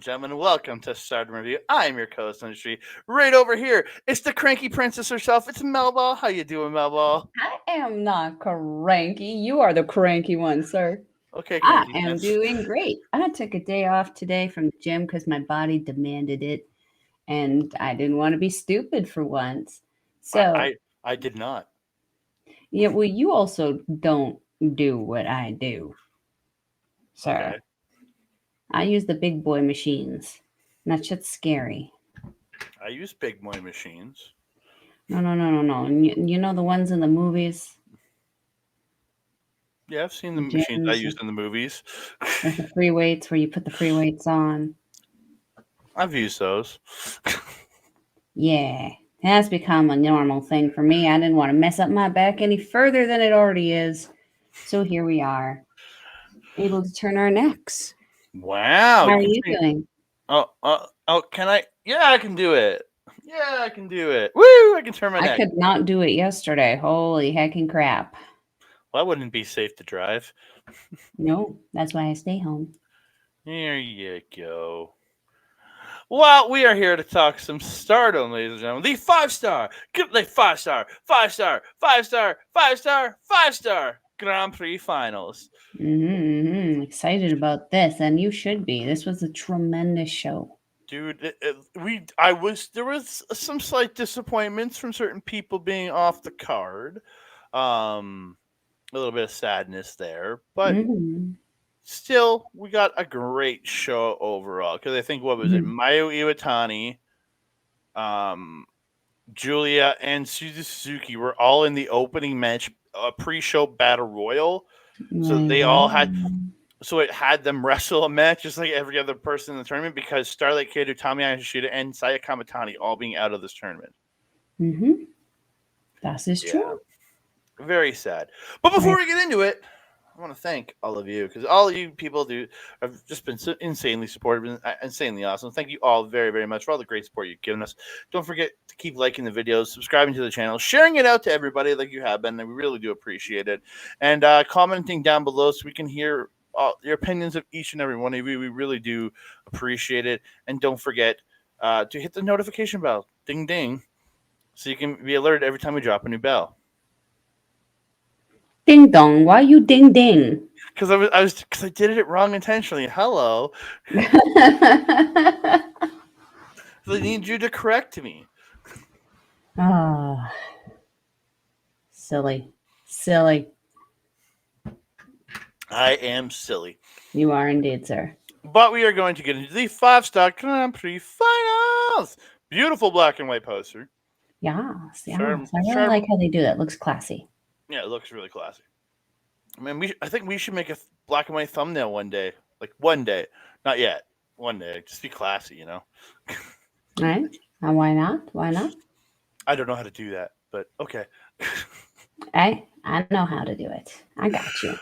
gentlemen. Welcome to Stardom Review. I'm your co-host on the street. Right over here, it's the cranky princess herself. It's Melba. How you doing, Melba? I am not cranky. You are the cranky one, sir. Okay, I cranky am pants. doing great. I took a day off today from the gym because my body demanded it, and I didn't want to be stupid for once. I, So, I I did not. yeah, well, you also don't do what I do, sir. Okay. I use the big boy machines. And that shit's scary. I use big boy machines. No, no, no, no, no. And you know the ones in the movies, Yeah, I've seen the the machines I gyms used in the movies. with the free weights where you put the free weights on. I've used those. Yeah, it has become a normal thing for me. I didn't want to mess up my back any further than it already is. So here we are, able to turn our necks. Wow. How You are can you see. doing? Oh. Can I? Yeah, I can do it. Yeah, I can do it. Woo! I can turn my I neck. could not do it yesterday. Holy heckin' crap. Well, that wouldn't be safe to drive. No, that's why I stay home. There you go. Well, we are here to talk some Stardom, ladies and gentlemen. The five star Grand Prix finals. Excited about this, and you should be. This was a tremendous show. Dude, there was some slight disappointments from certain people being off the card. A little bit of sadness there, but Mm-hmm. still, we got a great show overall. Because I think what was it, Mm-hmm. Mayu Iwatani, um, Giulia and Suzuki were all in the opening match, pre-show battle royal. So They they were. all had, so it had them wrestle a match just like every other person in the tournament because Starlight Kid, Utami Hayashida, and Saya Kamatani all being out of this tournament. Mm-hmm. That is Yeah, true. very sad. But before Right. we get into it, I want to thank all of you because all of you people have just been so insanely supportive and insanely awesome. Thank you all very, very much for all the great support you've given us. Don't forget to keep liking the videos, subscribing to the channel, sharing it out to everybody like you have been. And we really do appreciate it. And commenting down below so we can hear your opinions of each and every one of you. We really do appreciate it. And don't forget to hit the notification bell, ding ding, so you can be alerted every time we drop a new bell. Ding dong. Why you ding ding? Because because I did it wrong intentionally. Hello. So I need you to correct me. Ah, silly. Silly. I am silly. You are indeed, sir. But we are going to get into the five-star Grand Prix finals. Beautiful black and white poster. Yes, Sharp, yes. I really sharp. like how they do that. Looks classy. Yeah, it looks really classy. I mean, I think we should make a black and white thumbnail one day. Like one day, not yet. One day, just be classy, you know. All right. And why not? Why not? I don't know how to do that, but okay. I know how to do it. I got you.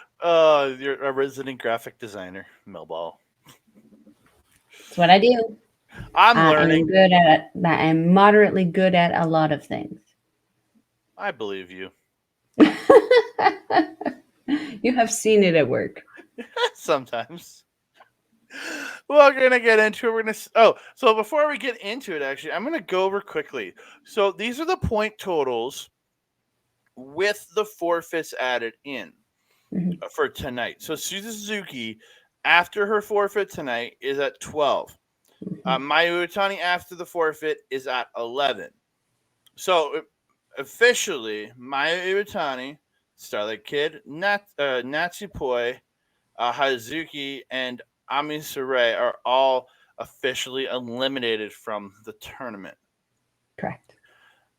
You're a resident graphic designer, Millball. That's what I do. I'm I am learning. good at it. I am moderately good at a lot of things. I believe you. You have seen it at work. Sometimes. Well, we're gonna get into it. We're gonna. Oh, so before we get into it, actually, I'm gonna go over quickly. So these are the point totals with the forfeits added in Mhm. for tonight. So Suzuki, after her forfeit tonight, is at 12. Mhm. Mayu Iwatani after the forfeit is at 11. So officially, Mayu Iwatani, Starlight Kid, Natsupoi, Hazuki, and Amisure are all officially eliminated from the tournament. Correct.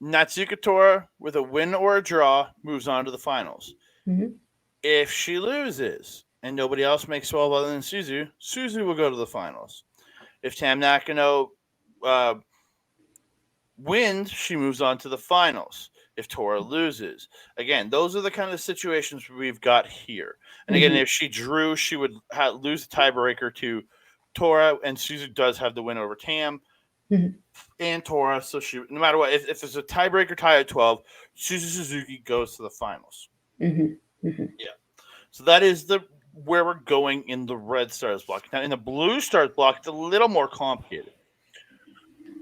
Natsuko Tora, with a win or a draw, moves on to the finals. Mhm. If she loses and nobody else makes 12 other than Suzu will go to the finals. If Tam Nakano uh, wins, she moves on to the finals. If Tora loses, again, those are the kind of situations we've got here. And again, Mhm. if she drew, she would lose the tiebreaker to Tora, and Suzu does have the win over Tam Mhm. and Tora. So she, no matter what, if there's a tiebreaker tie at 12, Suzuki goes to the finals. Mhm. Mhm. Yeah. So that is the where we're going in the red stars block. Now, in the blue stars block, it's a little more complicated.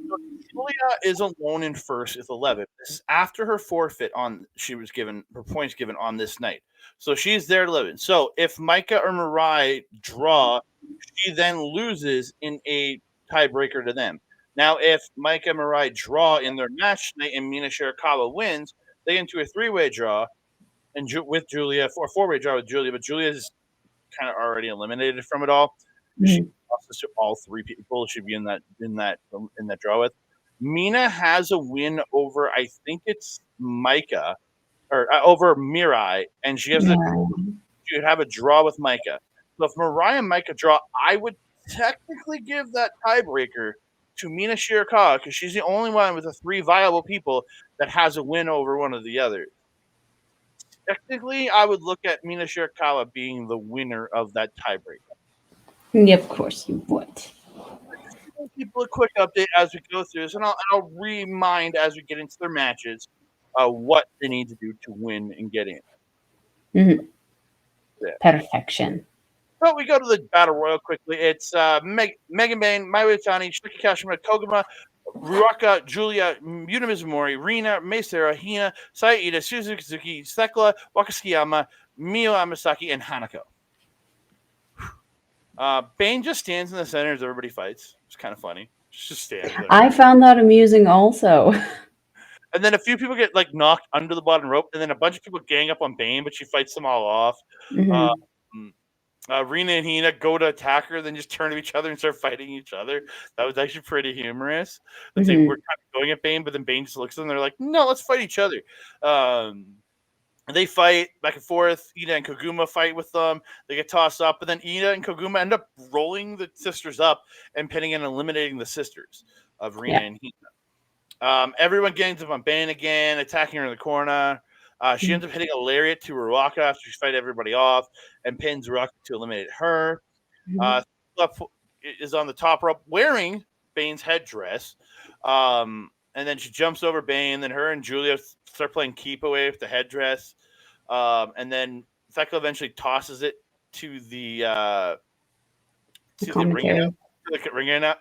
So Giulia is alone in first with 11. This is after her forfeit on she was given her points given on this night. So she's there at 11. So if Maika or Mirai draw, she then loses in a tiebreaker to them. Now, if Maika and Mirai draw in their match tonight and Mina Shirakawa wins, they get into a three-way draw and with Giulia, for a four-way draw with Giulia, but Giulia's kind of already eliminated from it all. She Mhm. losses to all three people she'd be in that draw with. Mina has a win over I think it's Maika or over Mirai, and Yeah. she would have a draw with Maika. So if Mariah and Maika draw, I would technically give that tiebreaker to Mina Shirakawa because she's the only one with the three viable people that has a win over one of the others. Technically, I would look at Mina Shirakawa being the winner of that tiebreaker. Yeah, of course you would. Just giving people a quick update as we go through this, and I'll remind as we get into their matches what they need to do to win and get in. Mhm. Yeah. Perfection. So we go to the battle royal quickly. It's Megan Bayne, Iwatani, Shiki Kashima, Koguma, Ruaka, Giulia, Yuna Mizumori, Rina, Meisera, Hina, Saida, Suzuki, Sekla, Wakasukiyama, Miyu Amasaki, and Hanako. Bayne just stands in the center as everybody fights. It's kind of funny. She just stands there. I found that amusing also. And then a few people get like knocked under the bottom rope, and then a bunch of people gang up on Bayne, but she fights them all off. Mhm. Rina and Hina go to attack her, then just turn to each other and start fighting each other. That was actually pretty humorous. That they were Mhm. kind of going at Bayne, but then Bayne just looks at them. They're like, "No, let's fight each other." Um, they fight back and forth. Ina and Koguma fight with them. They get tossed up, but then Ina and Koguma end up rolling the sisters up and pinning and eliminating the sisters of Rina Yeah. and Hina. Everyone gangs up on Bayne again, attacking her in the corner. She ends Mhm. up hitting a lariat to Ruaka after she fight everybody off and pins Ruaka to eliminate her. Uh, Mhm. is on the top rope wearing Bayne's headdress. And then she jumps over Bayne. Then her and Giulia start playing keep away with the headdress. And then Thekla eventually tosses it to the The to the ring commentary.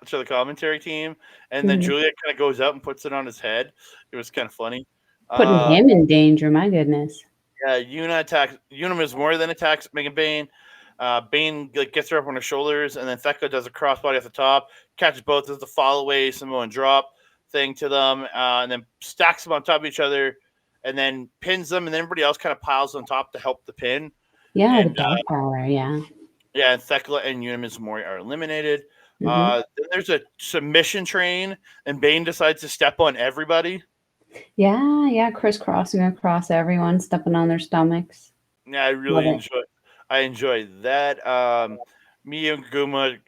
to the commentary team, and then Mhm. Julia kind of goes up and puts it on his head. It was kind of funny. Putting Uh, him in danger, my goodness. yeah, Yuna Mizumori then attacks Megan Bayne. Bayne like, gets her up on her shoulders, and then Thekla does a crossbody off the top, catches both as the fall away Samoan drop thing to them, and then stacks them on top of each other, and then pins them, and then everybody else kind of piles on top to help the pin. Yeah, the And dog collar, yeah. yeah, and Thekla and Yuna Mizumori are eliminated. Mhm. Then there's a submission train, and Bayne decides to step on everybody. Yeah, yeah, crisscrossing across everyone, stepping on their stomachs. Yeah, I Love really it. enjoyed that. Miyu and Guma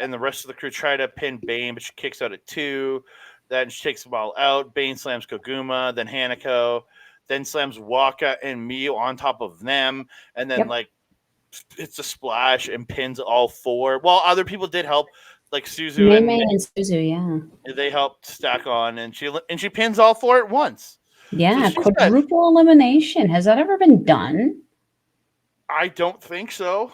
and the rest of the crew try to pin Bayne, but she kicks out at two. Then she takes them all out. Bayne slams Koguma, then Hanako, then slams Waka and Miyu on top of them, and then Yep. like it's a splash and pins all four. Well, other people did help, like Suzu and Maymay and Suzu, yeah. they helped stack on, and she pins all four at once. So Yeah, she's got. quadruple elimination. Has that ever been done? I don't think so.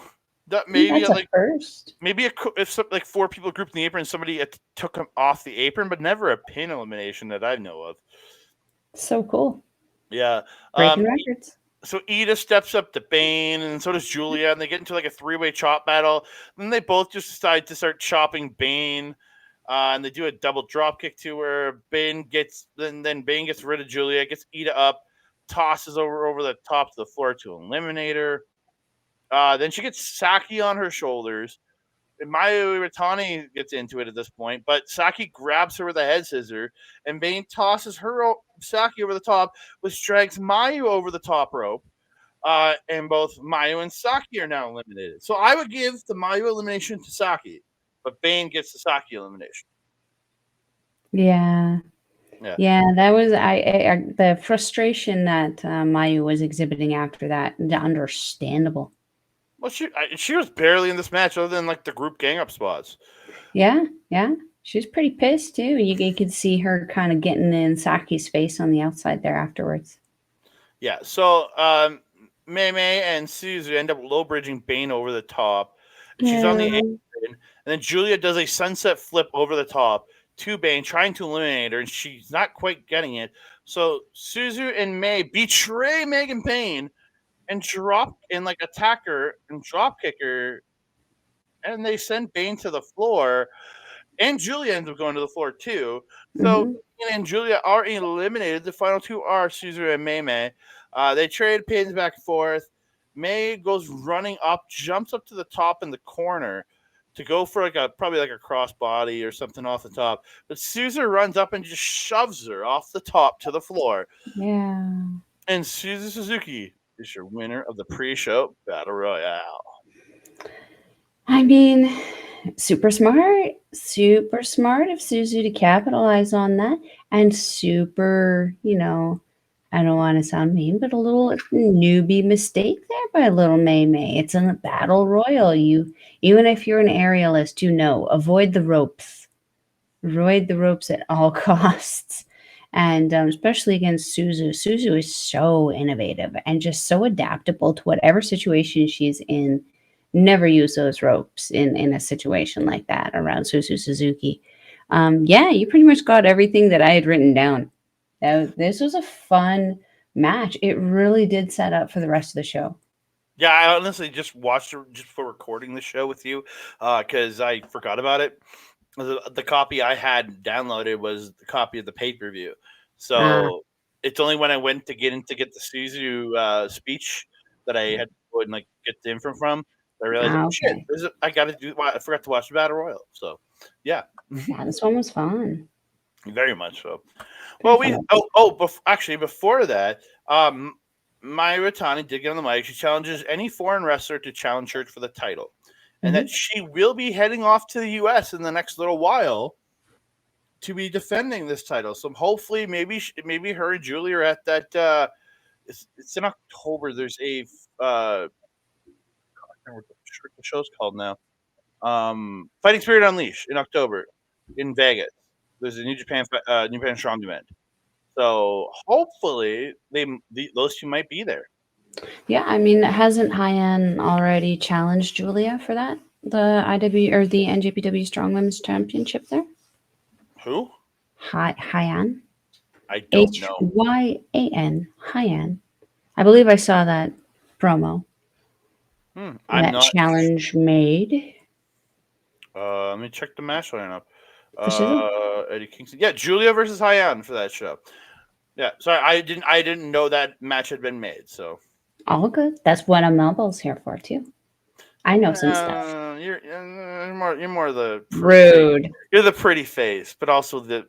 That I think maybe that's a like first. maybe if like four people grouped in the apron, somebody took them off the apron, but never a pin elimination that I know of. So cool. Yeah. Breaking Um. records. So Ida steps up to Bayne, and so does Giulia, and they get into like a three-way chop battle. Then they both just decide to start chopping Bayne, and they do a double drop kick to her. Bayne gets then Bayne gets rid of Giulia, gets Ida up, tosses over the top of the floor to eliminate her. Then she gets Saki on her shoulders. And Mayu Iwatani gets into it at this point, but Saki grabs her with a head scissor, and Bayne tosses Saki over the top, which drags Mayu over the top rope. And both Mayu and Saki are now eliminated. So I would give the Mayu elimination to Saki, but Bayne gets the Saki elimination. Yeah. Yeah. Yeah, that was the frustration that Mayu was exhibiting after that. Understandable. Well, she was barely in this match, other than like the group gang up spots. Yeah, yeah. She was pretty pissed too. You could see her kind of getting in Saki's face on the outside there afterwards. Yeah. So Mei Mei and Suzu end up low bridging Bayne over the top. And she's on the Yeah. apron. And then Giulia does a sunset flip over the top to Bayne, trying to eliminate her, and she's not quite getting it. So Suzu and Mei betray Megan Payne and drop and like attack her and drop kick her, and they send Bayne to the floor. And Giulia ends up going to the floor too. So Hmm. Bayne and Giulia are eliminated. The final two are Suzu and Mei Mei. They trade pins back and forth. Mei goes running up, jumps up to the top in the corner to go for probably like a crossbody or something off the top. But Suzu runs up and just shoves her off the top to the floor. Yeah. And Suzuki is your winner of the pre-show battle royale. I mean, super smart of Suzu to capitalize on that, and super, I don't want to sound mean, but a little newbie mistake there by little Mei Mei. It's in a battle royal. Even if you're an aerialist, avoid the ropes. Avoid the ropes at all costs. And especially against Suzu. Suzu is so innovative and just so adaptable to whatever situation she's in. Never use those ropes in a situation like that around Suzuki. Yeah, you pretty much got everything that I had written down. This was a fun match. It really did set up for the rest of the show. Yeah, I honestly just watched it just for recording the show with you because I forgot about it. The copy I had downloaded was the copy of the pay per view. Ah, So it's only when I went to get the Suzu speech that I had to go and like get the info from. I realized, oh shit, okay. I got to do. I forgot to watch the Battle Royal. So yeah, Yeah, this one was fun. very much so. Very Well, fun. actually, before that, um, Mayu Iwatani did get on the mic. She challenges any foreign wrestler to challenge her for the title, and that Mhm. she will be heading off to the U.S. in the next little while to be defending this title. So hopefully, maybe her and Giulia are at that. It's in October. There's a I can't remember what the show's called now. Fighting Spirit Unleashed in October in Vegas. There's a New Japan Strong event. So hopefully those two might be there. Yeah, I mean, hasn't Hyan already challenged Julia for that? The IW or the NJPW Strong Women's Championship there? Who? Hyan? I don't know. Hyan. Hyan. I believe I saw that promo. I'm That not. challenge made Let me check the match lineup. for Suzu. Eddie Kingston. Yeah, Giulia versus Hyan for that show. Yeah, sorry, I didn't know that match had been made. So All good. That's what a Melbo's here for, too. I know some stuff. You're more the pretty face. Rude. You're the pretty face, but also the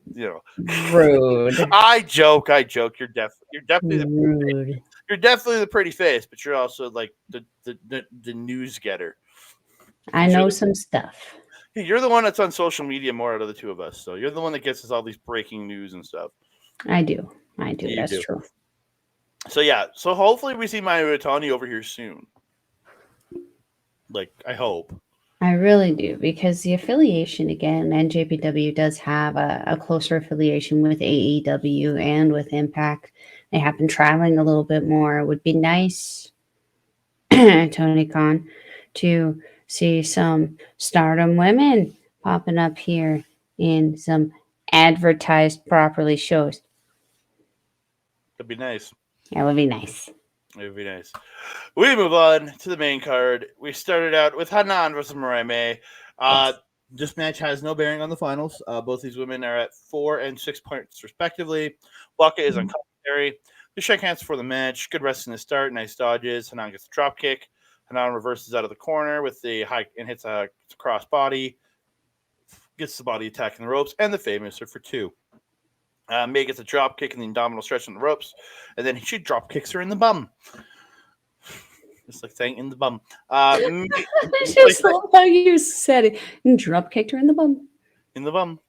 Rude. I joke. Rude. You're definitely the pretty face, but you're also like the news getter. I 'Cause know some stuff. you're the one that's on social media more out of the two of us. So you're the one that gets us all these breaking news and stuff. I do. I do. You That's do. true. So yeah. So hopefully we see Mayu Iwatani over here soon. Like I hope. I really do because the affiliation again, NJPW does have a closer affiliation with AEW and with Impact. They have been traveling a little bit more. It would be nice, Tony Khan, to see some Stardom women popping up here in some advertised properly shows. That'd be nice. That would be nice. It would be nice. We move on to the main card. We started out with Hanan versus Mariah. Yes. This match has no bearing on the finals. Both these women are at 4 and 6 points respectively. Waka is on commentary. They shake hands for the match. Good wrestling to start. Nice dodges. Hanan gets a drop kick. Hanan reverses out of the corner with the high and hits a cross body. Gets the body attacking the ropes and the famous for 2. May gets a drop kick and the abdominal stretch on the ropes, and then she drop kicks her in the bum. Just like saying in the bum. I just love how you said it. And drop kicked her in the bum. In the bum.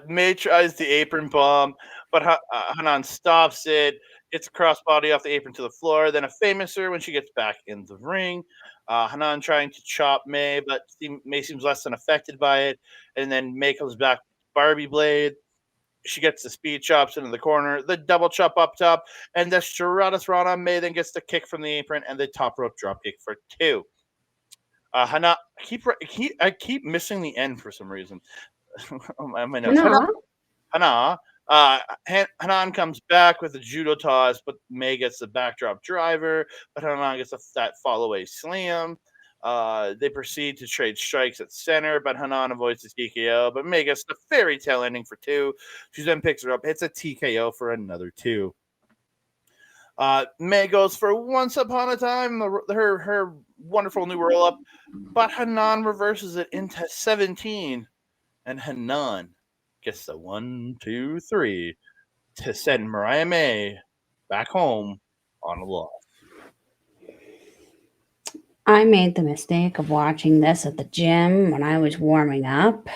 May tries the apron bomb, but Hanan stops it. Hits a crossbody off the apron to the floor. Then a famouser when she gets back in the ring. Hanan trying to chop May, but May seems less than affected by it. And then May comes back with Barbie Blade. She gets the speed chops into the corner, the double chop up top, and the Shirada May then gets the kick from the apron and the top rope drop kick for 2. Hana, I keep missing the end for some reason. My notes. No. Hana. Hanan comes back with a judo toss, but May gets the backdrop driver, but Hanan gets that fall away slam. They proceed to trade strikes at center, but Hanan avoids the TKO, but May gets the fairy tale ending for 2. She then picks her up, hits a TKO for another 2. May goes for once upon a time, her wonderful new roll up, but Hanan reverses it into 17, and Hanan gets the 1, 2, 3 to send Mariah May back home on a loss. I made the mistake of watching this at the gym when I was warming up,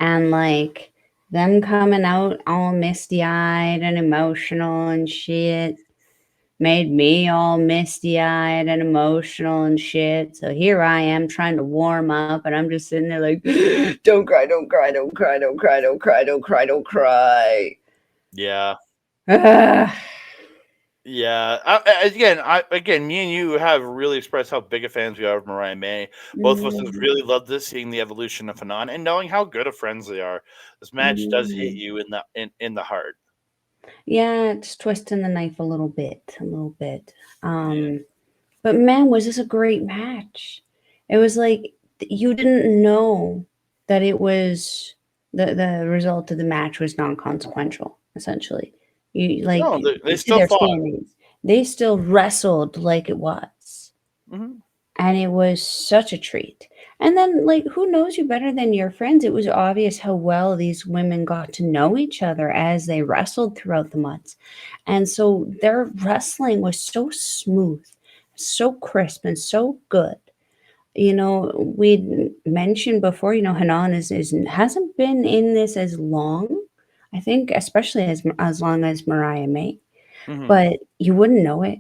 and like them coming out all misty eyed and emotional and shit made me all misty eyed and emotional and shit. So here I am trying to warm up, and I'm just sitting there like, don't cry, don't cry, don't cry, don't cry, don't cry, don't cry, don't cry. Yeah. Ugh. Yeah. Again, me and you have really expressed how big of fans we are of Mariah May. Both of us have really loved this, seeing the evolution of Hanan and knowing how good of friends they are. This match does hit you in the heart. Yeah, it's twisting the knife a little bit, a little bit. But man, was this a great match? It was like you didn't know that it was the result of the match was non-consequential, essentially. You like No, they you see still their fought. standings. They still wrestled like it was. Hmm. And it was such a treat. And then, like, who knows you better than your friends? It was obvious how well these women got to know each other as they wrestled throughout the months. And so their wrestling was so smooth, so crisp, and so good. You know, we mentioned before, you know, Hanan is hasn't been in this as long. I think, especially as long as Mariah May, Hmm. but you wouldn't know it.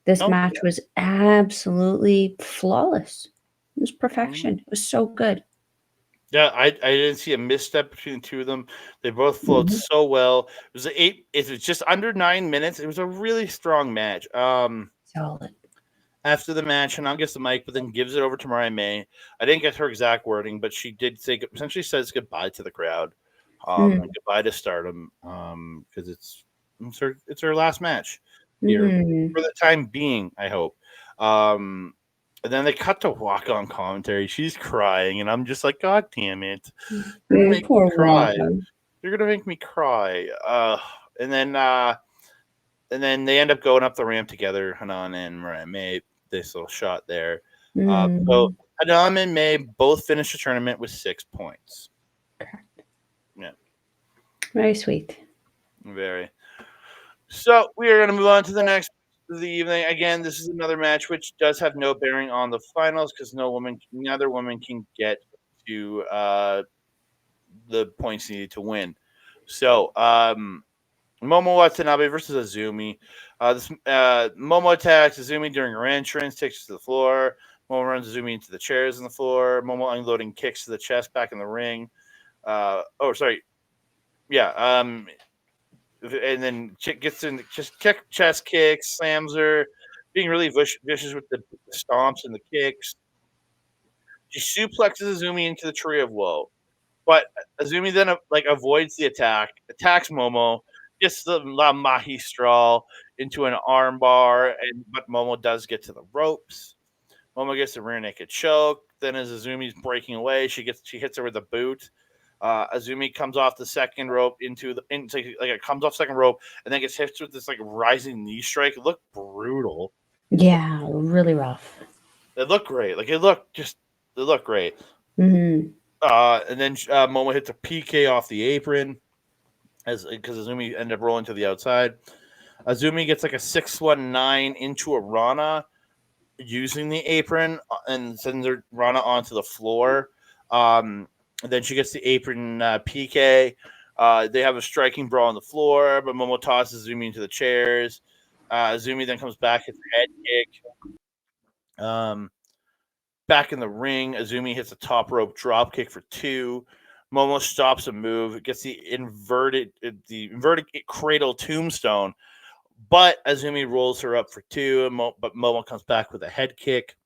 This No. match was absolutely flawless. It was Mhm. perfection. It was so good. Yeah, I didn't see a misstep between the two of them. They both flowed Mhm. so well. It was it was just under 9 minutes. It was a really strong match. Solid. After the match, Hanan gets the mic, but then gives it over to Mariah May. I didn't get her exact wording, but she did say essentially says goodbye to the crowd, and Mm. goodbye to Stardom, because it's her last match here Mm. for the time being. I hope. Um, and then they cut to Waka on commentary. She's crying, and I'm just like, God damn it! You're gonna make me Poor cry. Waka. You're gonna make me cry. And then uh, and then they end up going up the ramp together. Hanan and Mariah May. This little shot there. So Mm. Hanan and May both finished the tournament with 6 points. Yeah, Very sweet. very. So we are going to move on to the next of the evening. Again, this is another match which does have no bearing on the finals because neither woman can get to the points needed to win. So Momo Watanabe versus Azumi. Momo attacks Azumi during her entrance, takes her to the floor. Momo runs Azumi into the chairs on the floor. Momo unloading kicks to the chest back in the ring. Sorry. Yeah. And then gets in, just chest kicks, slams her, being really vicious with the stomps and the kicks. She suplexes Azumi into the tree of woe. But Azumi then avoids the attack, attacks Momo, gets the La Magistral into an armbar, but Momo does get to the ropes. Momo gets the rear naked choke. Then as Azumi's breaking away, she hits her with a boot. Azumi comes off the second rope into it comes off second rope and then gets hit with this rising knee strike. It looked brutal. Yeah, really rough. It looked great. It looked great. Mm-hmm. And then Momo hits a PK off the apron because Azumi ended up rolling to the outside. Azumi gets a 619 into a Rana using the apron and sends her Rana onto the floor. And then she gets the apron PK. They have a striking brawl on the floor, but Momo tosses Azumi into the chairs. Azumi then comes back, hits a head kick. Back in the ring, Azumi hits a top rope drop kick for 2. Momo stops a move, gets the inverted cradle tombstone, but Azumi rolls her up for two, but Momo comes back with a head kick.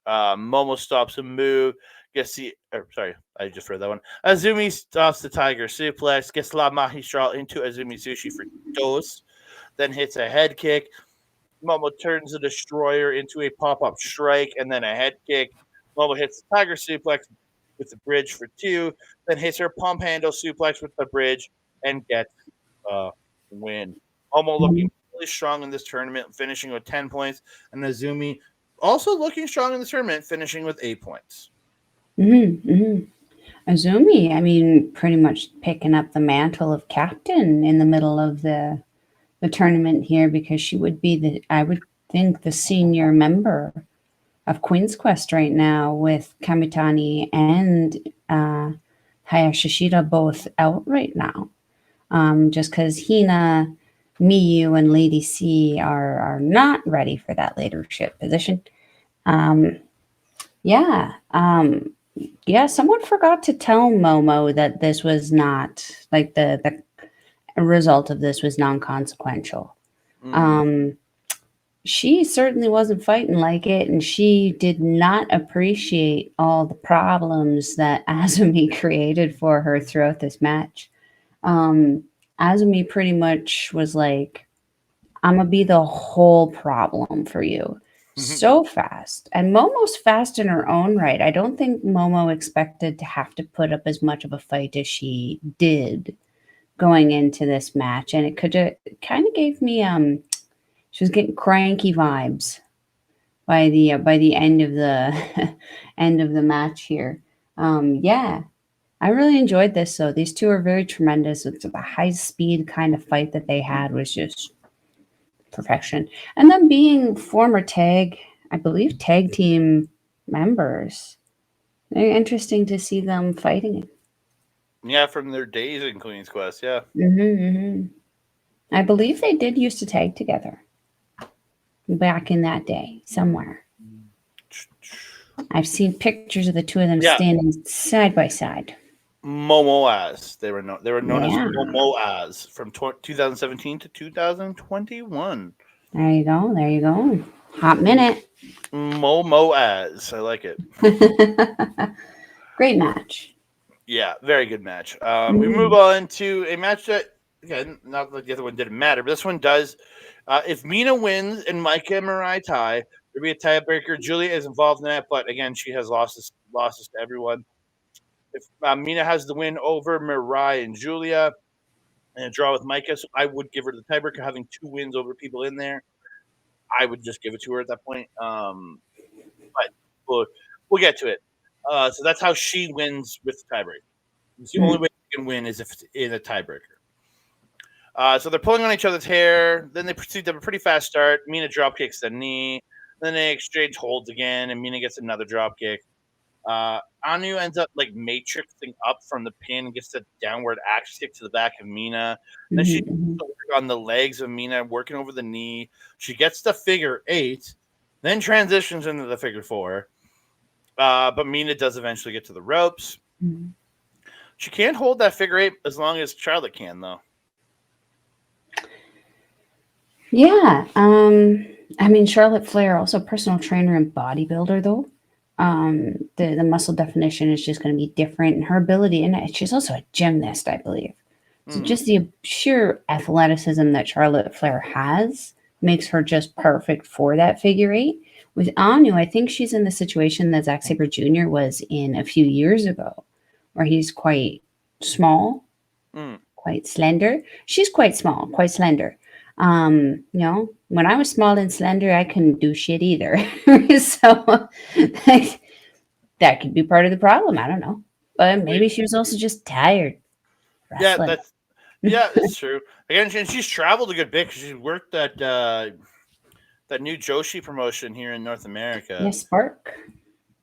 Momo stops a move, gets sorry, I just read that one. Azumi stops the tiger suplex, gets La Magistral into Azumi Sushi for dos, then hits a head kick. Momo turns the destroyer into a pop-up strike and then a head kick. Momo hits the tiger suplex with the bridge for two, then hits her pump handle suplex with the bridge and gets a win. Momo looking really strong in this tournament, finishing with 10 points, and Azumi also looking strong in the tournament, finishing with 8 points. Azumi, I mean, pretty much picking up the mantle of captain in the middle of the tournament here because she would be I would think, the senior member of Queen's Quest right now with Kamitani and Hayashishita both out right now. Just because Hina, Miyu, and Lady C are not ready for that leadership position. Yeah. Yeah, someone forgot to tell Momo that this was not like the result of this was non-consequential. She certainly wasn't fighting like it, and she did not appreciate all the problems that Azumi created for her throughout this match. Azumi pretty much was like, I'm gonna be the whole problem for you. So fast. And Momo's fast in her own right. I don't think Momo expected to have to put up as much of a fight as she did going into this match. And it kind of gave me she was getting cranky vibes by the end of the end of the match here. Yeah, I really enjoyed this. So these two are very tremendous. It's a high speed kind of fight that they had was just perfection. And then being former I believe tag team members. Very interesting to see them fighting. Yeah, from their days in Queen's Quest, yeah. I believe they did used to tag together back in that day somewhere. I've seen pictures of the two of them Yeah. standing side by side. Momoaz. They were known as Yeah. Momoaz from 2017 to 2021. There you go. There you go. Hot minute. Momoaz. I like it. Great match. Yeah, very good match. We move on to a match that, again, not like the other one didn't matter, but this one does. If Mina wins and Maika and Mirai tie, there'll be a tiebreaker. Giulia is involved in that, but again, she has losses to everyone. If Mina has the win over Mirai and Giulia and a draw with Maika, so I would give her the tiebreaker, having two wins over people in there. I would just give it to her at that point. But we'll get to it. So that's how she wins with the tiebreaker. It's the only way you can win is if it's in a tiebreaker. So they're pulling on each other's hair. Then they proceed to have a pretty fast start. Mina drop kicks the knee. Then they exchange holds again, and Mina gets another drop kick. Anou ends up like matrixing up from the pin and gets the downward axe kick to the back of Mina. Then she works on the legs of Mina, working over the knee. She gets the figure 8, then transitions into the figure 4. But Mina does eventually get to the ropes. She can't hold that figure 8 as long as Charlotte can, though. Yeah. I mean, Charlotte Flair, also personal trainer and bodybuilder, though. The muscle definition is just going to be different, and her ability, and she's also a gymnast, I believe. So just the sheer athleticism that Charlotte Flair has makes her just perfect for that figure 8. With Anou, I think she's in the situation that Zack Sabre Jr. was in a few years ago, where he's quite small, quite slender. She's quite small, quite slender. You know, when I was small and slender, I couldn't do shit either. So that could be part of the problem. I don't know. But maybe she was also just tired. Wrestling. Yeah, it's true. Again, and she's traveled a good bit because she worked at that new Joshi promotion here in North America. Yeah, Spark.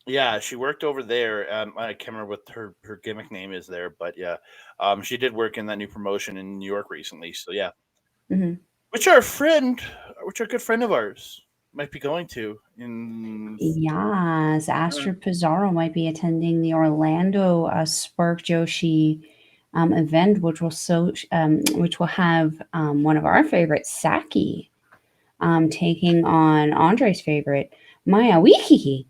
Yeah, she worked over there. I can't remember what her gimmick name is there, but yeah, she did work in that new promotion in New York recently. So yeah, which are a good friend of ours, might be going to in. Yes, Astrid Pizarro might be attending the Orlando Spark Joshi event, which will have one of our favorites, Saki, taking on Andre's favorite, Maya Wiki.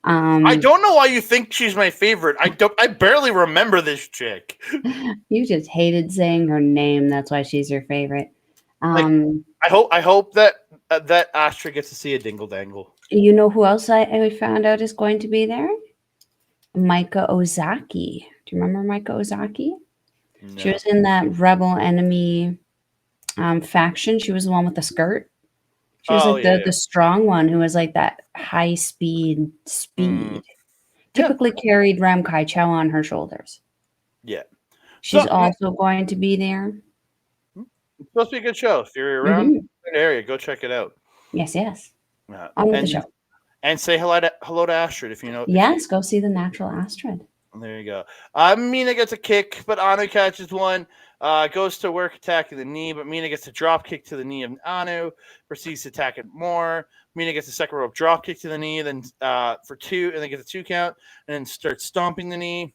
I don't know why you think she's my favorite. I barely remember this chick. You just hated saying her name. That's why she's your favorite. Like, I hope that that Astrid gets to see a dingle dangle. You know who else I found out is going to be there? Maika Ozaki. Do you remember Maika Ozaki? No. She was in that Rebel Enemy faction. She was the one with the skirt. She was like the strong one who was like that high speed. Typically carried Ram Kai Chow on her shoulders. Yeah. She's also going to be there. It's supposed to be a good show. If you're around the area, go check it out. Yes. On with the show. And say hello to Astrid if you know. Yes, go see the natural Astrid. There you go. Mina gets a kick, but Anou catches one. Goes to work attacking the knee, but Mina gets a drop kick to the knee of Anou. Proceeds to attack it more. Mina gets a second rope drop kick to the knee, then for 2, and then gets a 2 count, and then starts stomping the knee.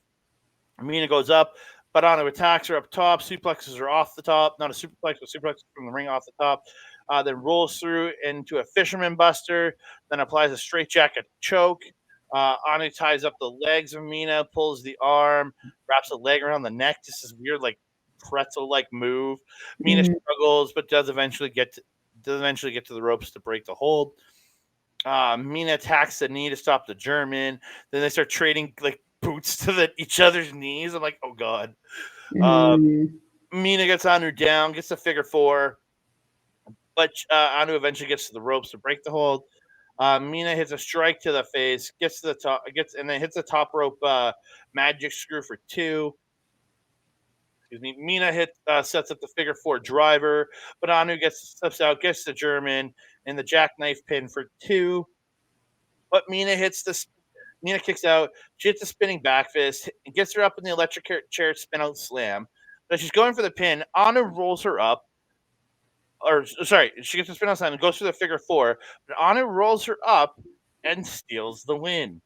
Mina goes up, but Anou attacks her up top. Suplexes her off the top. Not a superplex, but suplexes from the ring off the top. Then rolls through into a fisherman buster. Then applies a straight jacket choke. Anou ties up the legs of Mina, pulls the arm, wraps a leg around the neck. Just this weird, like pretzel-like move. Mina struggles, but does eventually get to the ropes to break the hold. Mina attacks the knee to stop the German. Then they start trading like boots to each other's knees. I'm like, oh god. Mina gets Anou down, gets the figure 4, but Anou eventually gets to the ropes to break the hold. Mina hits a strike to the face, gets to the top, and then hits the top rope magic screw for 2. Excuse me. Mina sets up the figure 4 driver, but Anou steps out, gets the German, and the jackknife pin for 2. But Mina kicks out. She hits a spinning back fist, and gets her up in the electric chair spin out slam. But she's going for the pin. Anou rolls her up. She gets the spin out slam and goes for the figure 4. But Anou rolls her up and steals the win.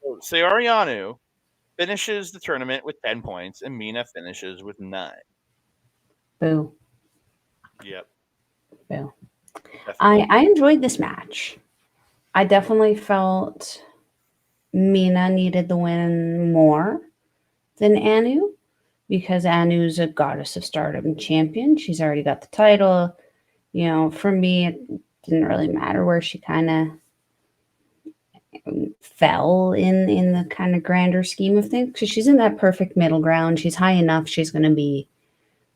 So Saori Anou finishes the tournament with 10 points, and Mina finishes with 9. Boo. Yep. Boo. I enjoyed this match. I definitely felt Mina needed the win more than Anou because Anou's a Goddess of Stardom champion. She's already got the title. You know, for me, it didn't really matter where she kind of fell in the kind of grander scheme of things because she's in that perfect middle ground. She's high enough. She's going to be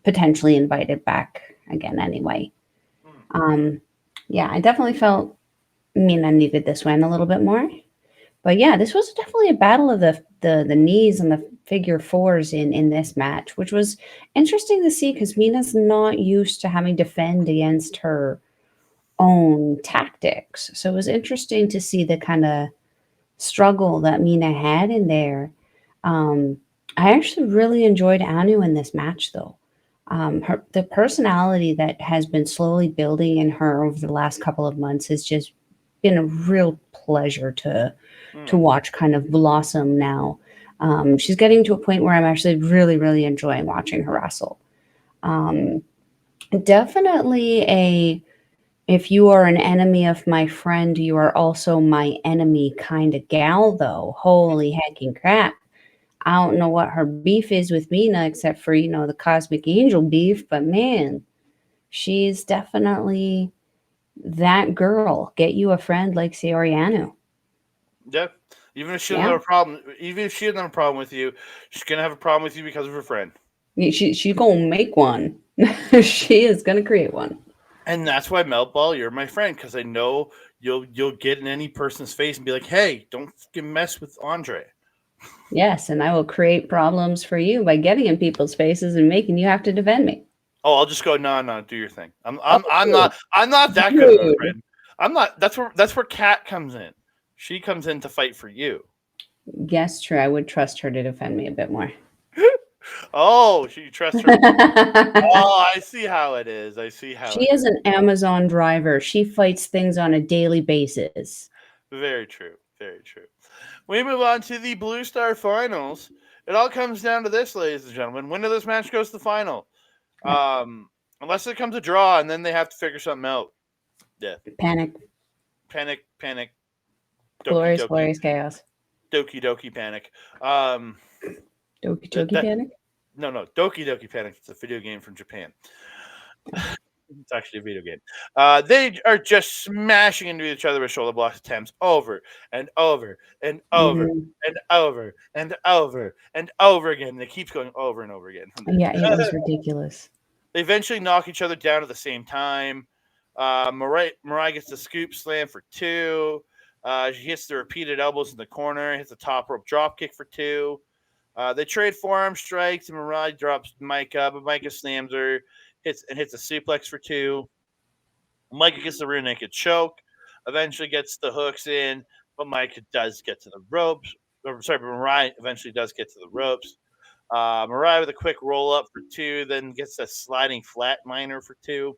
potentially invited back again anyway. Yeah, I definitely felt Mina needed this win a little bit more. But yeah, this was definitely a battle of the knees and the figure 4s in this match, which was interesting to see because Mina's not used to having to defend against her own tactics. So it was interesting to see the kind of struggle that Mina had in there. I actually really enjoyed Anou in this match, though. The personality that has been slowly building in her over the last couple of months has just been a real pleasure to watch kind of blossom now. She's getting to a point where I'm actually really, really enjoying watching her wrestle. Definitely if you are an enemy of my friend, you are also my enemy kind of gal, though. Holy hecking crap. I don't know what her beef is with Mina except for, the Cosmic Angel beef, but man, she's definitely that girl. Get you a friend like Saori Anou. Yeah. Even if she doesn't have a problem, with you, she's gonna have a problem with you because of her friend. She's gonna make one. She is gonna create one. And that's why Meltball, you're my friend, because I know you'll get in any person's face and be like, "Hey, don't fucking mess with Andre." Yes, and I will create problems for you by getting in people's faces and making you have to defend me. Oh, I'll just go, no, do your thing. I'm not that good of a friend. I'm not. That's where Kat comes in. She comes in to fight for you. Yes, true. I would trust her to defend me a bit more. Oh, you trust her? Oh, I see how it is. I see how She it is is. an Amazon driver. She fights things on a daily basis. Very true. Very true. We move on to the Blue Star Finals. It all comes down to this, ladies and gentlemen. Winner of this match goes to the final. Yep. Unless it comes a draw, and then they have to figure something out. Yeah. Panic. Panic, panic, doki Glorious, doki, glorious chaos. doki doki panic. Um, Doki that, Doki that Panic? no, doki doki panic. It's a video game from Japan. It's actually a video game. They are just smashing into each other with shoulder block attempts over and over and over Hmm. and over and over and over again. And it keeps going over and over again from there. Yeah, it was ridiculous. They eventually knock each other down at the same time. Mariah gets the scoop slam for two. She hits the repeated elbows in the corner, hits a top rope drop kick for two. They trade forearm strikes, and Mariah drops Maika, but Maika slams her, hits a suplex for two. Maika gets the rear naked choke, eventually gets the hooks in, but Maika does get to the ropes. Sorry, but Mariah eventually does get to the ropes. Mariah with a quick roll up for two, then gets a sliding flatliner for two.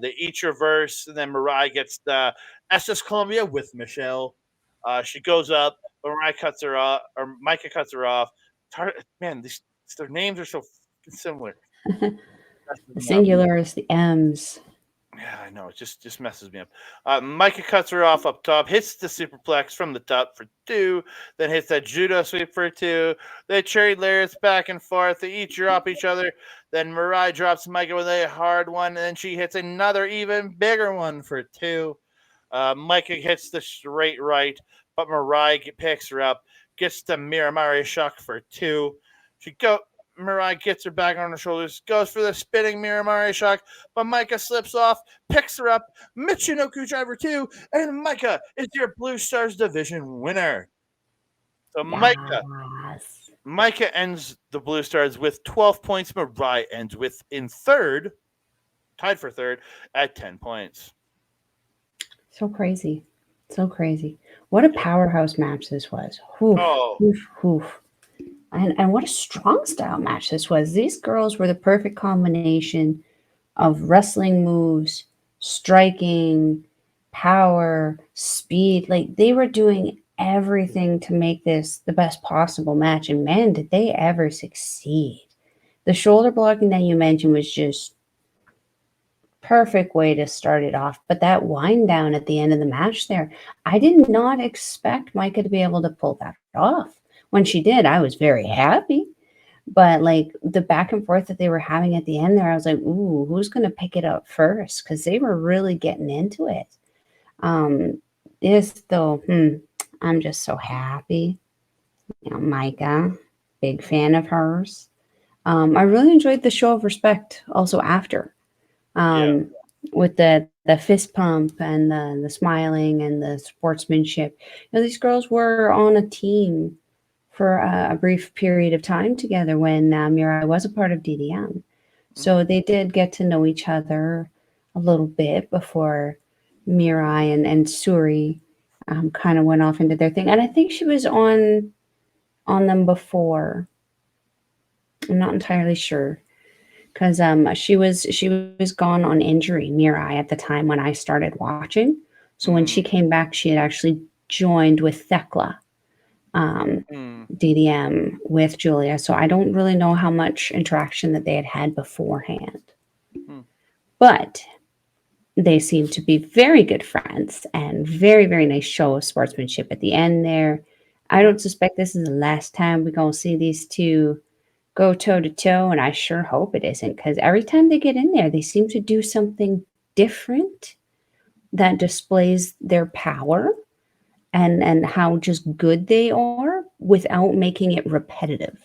They each reverse, and then Mariah gets the SS Columbia with Michelle. She goes up, but Mariah cuts her off, or Micah cuts her off. Man, their names are so similar. The singular is the M's. Yeah, I know. It just messes me up. Micah cuts her off up top, hits the superplex from the top for two, then hits that judo sweep for two. They trade layers back and forth. They each drop each other. Then Mirai drops Micah with a hard one, and then she hits another even bigger one for two. Micah hits the straight right, but Mirai picks her up, gets the Miramari shock for two. She go Mirai gets her back on her shoulders, goes for the spinning Miramari shock, but Micah slips off, picks her up, Michinoku driver 2, and Micah is your Blue Stars division winner. So Yes. Micah ends the Blue Stars with 12 points. Mirai ends with in third, tied for third, at 10 points. So crazy. So crazy. What a powerhouse match this was. Hoof, Oh, hoof, hoof. And what a strong style match this was. These girls were the perfect combination of wrestling moves, striking, power, speed. Like they were doing everything to make this the best possible match. And man, did they ever succeed. The shoulder blocking that you mentioned was just perfect way to start it off. But that wind down at the end of the match there, I did not expect Micah to be able to pull that off. When she did, I was very happy. But like the back and forth that they were having at the end there, I was like, ooh, who's gonna pick it up first? Because they were really getting into it. This though, I'm just so happy. You know, Micah, big fan of hers. I really enjoyed the show of respect also after. yeah. Um, with the fist pump and the smiling and the sportsmanship. You know, these girls were on a team for a brief period of time together when Mirai was a part of DDM. So Mm-hmm. they did get to know each other a little bit before Mirai and Syuri kind of went off into their thing. And I think she was on them before. I'm not entirely sure because she was gone on injury, Mirai, at the time when I started watching. So when she came back, she had actually joined with Thekla. Mm-hmm. DDM with Giulia, so I don't really know how much interaction that they had beforehand. But they seem to be very good friends and very, very nice show of sportsmanship at the end there. I don't suspect this is the last time we're going to see these two go toe to toe, and I sure hope it isn't because every time they get in there, they seem to do something different that displays their power and how just good they are without making it repetitive.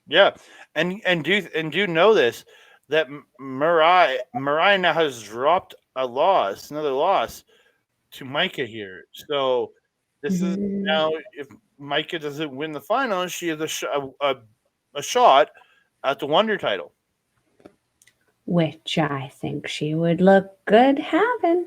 Yeah, and do you know this that Mariah now has dropped another loss to Micah here. So this is Mhm. now if Micah doesn't win the final, she has a shot at the Wonder title. Which I think she would look good having.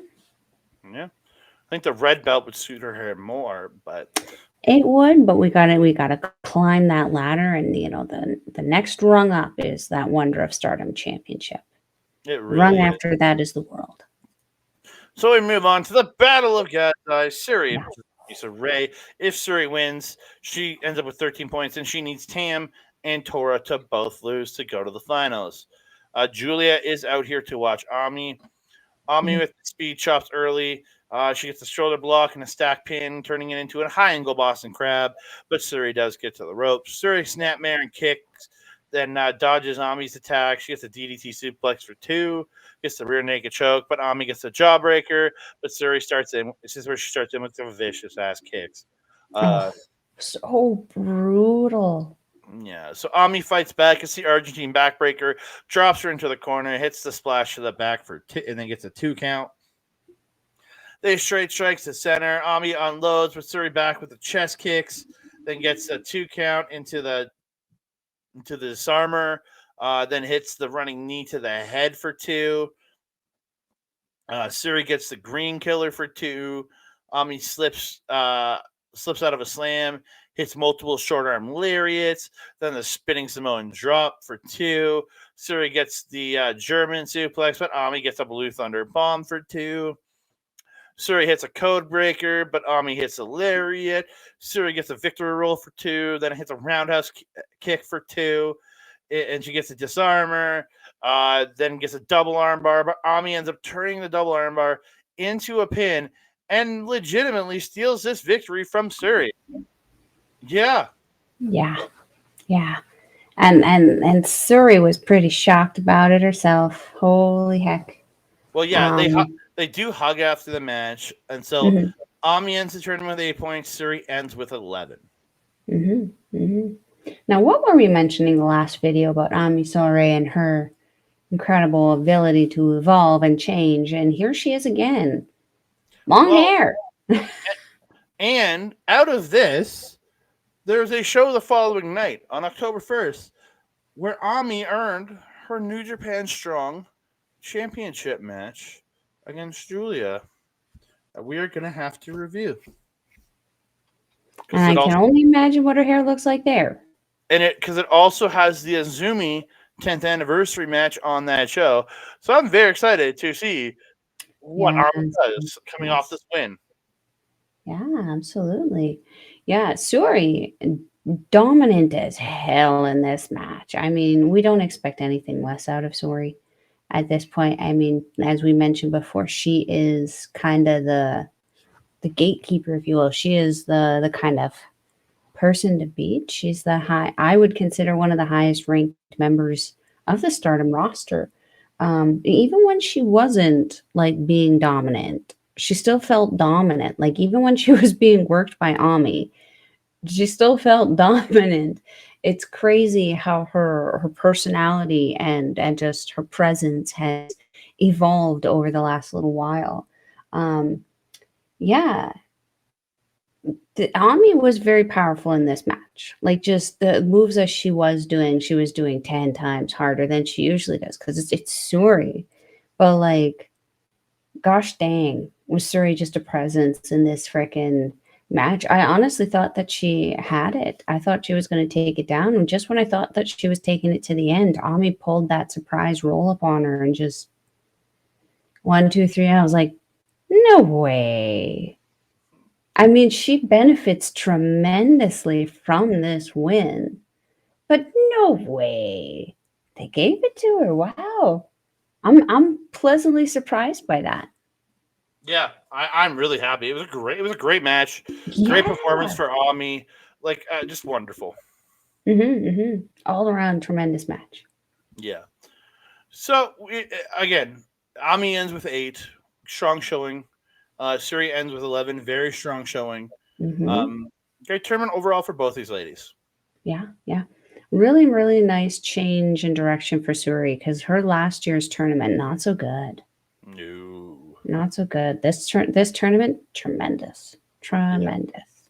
Yeah, I think the red belt would suit her hair more, but It would, but we gotta climb that ladder, and the next rung up is that Wonder of Stardom Championship. It Rung really is. after that is the world. So we move on to the Battle of Gadai, Syuri Yeah. versus Issa Rae. If Syuri wins, she ends up with 13 points, and she needs Tam and Tora to both lose to go to the finals. Giulia is out here to watch Ami. Ami with speed chops early. She gets a shoulder block and a stack pin, turning it into a high angle Boston Crab. But Syuri does get to the ropes. Syuri snapmare and kicks, then dodges Ami's attack. She gets a DDT suplex for two, gets the rear naked choke, but Ami gets a jawbreaker. But Syuri starts in. This is where she starts in with some vicious ass kicks. Oh, so brutal. Yeah, so Ami fights back. It's the Argentine backbreaker, drops her into the corner, hits the splash to the back for two, and then gets a 2 count. They straight strikes to center. Ami unloads with Syuri back with the chest kicks, then gets a 2 count into the disarmer. Then hits the running knee to the head for two. Syuri gets the green killer for two. Ami slips out of a slam, hits multiple short arm lariats, then the spinning Samoan drop for two. Syuri gets the German suplex, but Ami gets a blue thunder bomb for two. Syuri hits a code breaker, but Ami hits a lariat. Syuri gets a victory roll for two, then hits a roundhouse kick for two, and she gets a disarmer. Then gets a double armbar, but Ami ends up turning the double armbar into a pin and legitimately steals this victory from Syuri. Yeah. Yeah, yeah. And Suri was pretty shocked about it herself. Holy heck. Well, yeah, Um, they do hug after the match, and so mhm, Ami ends the tournament with 8 points. Syuri ends with 11. mhm, mhm. Now, what were we mentioning the last video about Ami Soiree and her incredible ability to evolve and change? And here she is again. Long Well, hair. and out of this, there's a show the following night on October 1st where Ami earned her New Japan Strong Championship match against Giulia that we are going to have to review. And Because I can only imagine what her hair looks like there. it also has the Azumi 10th anniversary match on that show. So I'm very excited to see what Yes, Ami does coming off yes. this win. Yeah, absolutely. Yeah, Suri, dominant as hell in this match. I mean, we don't expect anything less out of Suri at this point. I mean, as we mentioned before, she is kind of the gatekeeper, if you will. She is the kind of person to beat. She's the high. I would consider one of the highest ranked members of the Stardom roster. Even when she wasn't like being dominant, she still felt dominant. Like even when she was being worked by Ami, she still felt dominant. It's crazy how her personality and just her presence has evolved over the last little while. Um, yeah, the Ami was very powerful in this match. Like just the moves that she was doing 10 times harder than she usually does because it's Suri. But like, gosh dang, was Suri just a presence in this freaking match? I honestly thought that she had it. I thought she was going to take it down. And just when I thought that she was taking it to the end, Ami pulled that surprise roll up on her and just 1, 2, 3. I was like, no way. I mean, she benefits tremendously from this win, but no way. They gave it to her. Wow. I'm pleasantly surprised by that. Yeah, I'm really happy. It was a great match. Great Yeah. performance for Ami. Like just wonderful. All around tremendous match. Yeah. So again, Ami ends with 8, strong showing. Syuri ends with 11, very strong showing. hmm Um, Great tournament overall for both these ladies. Yeah, yeah. Really, really nice change in direction for Suri because her last year's tournament not so good. No. Not so good. This tournament tremendous, Yeah. tremendous.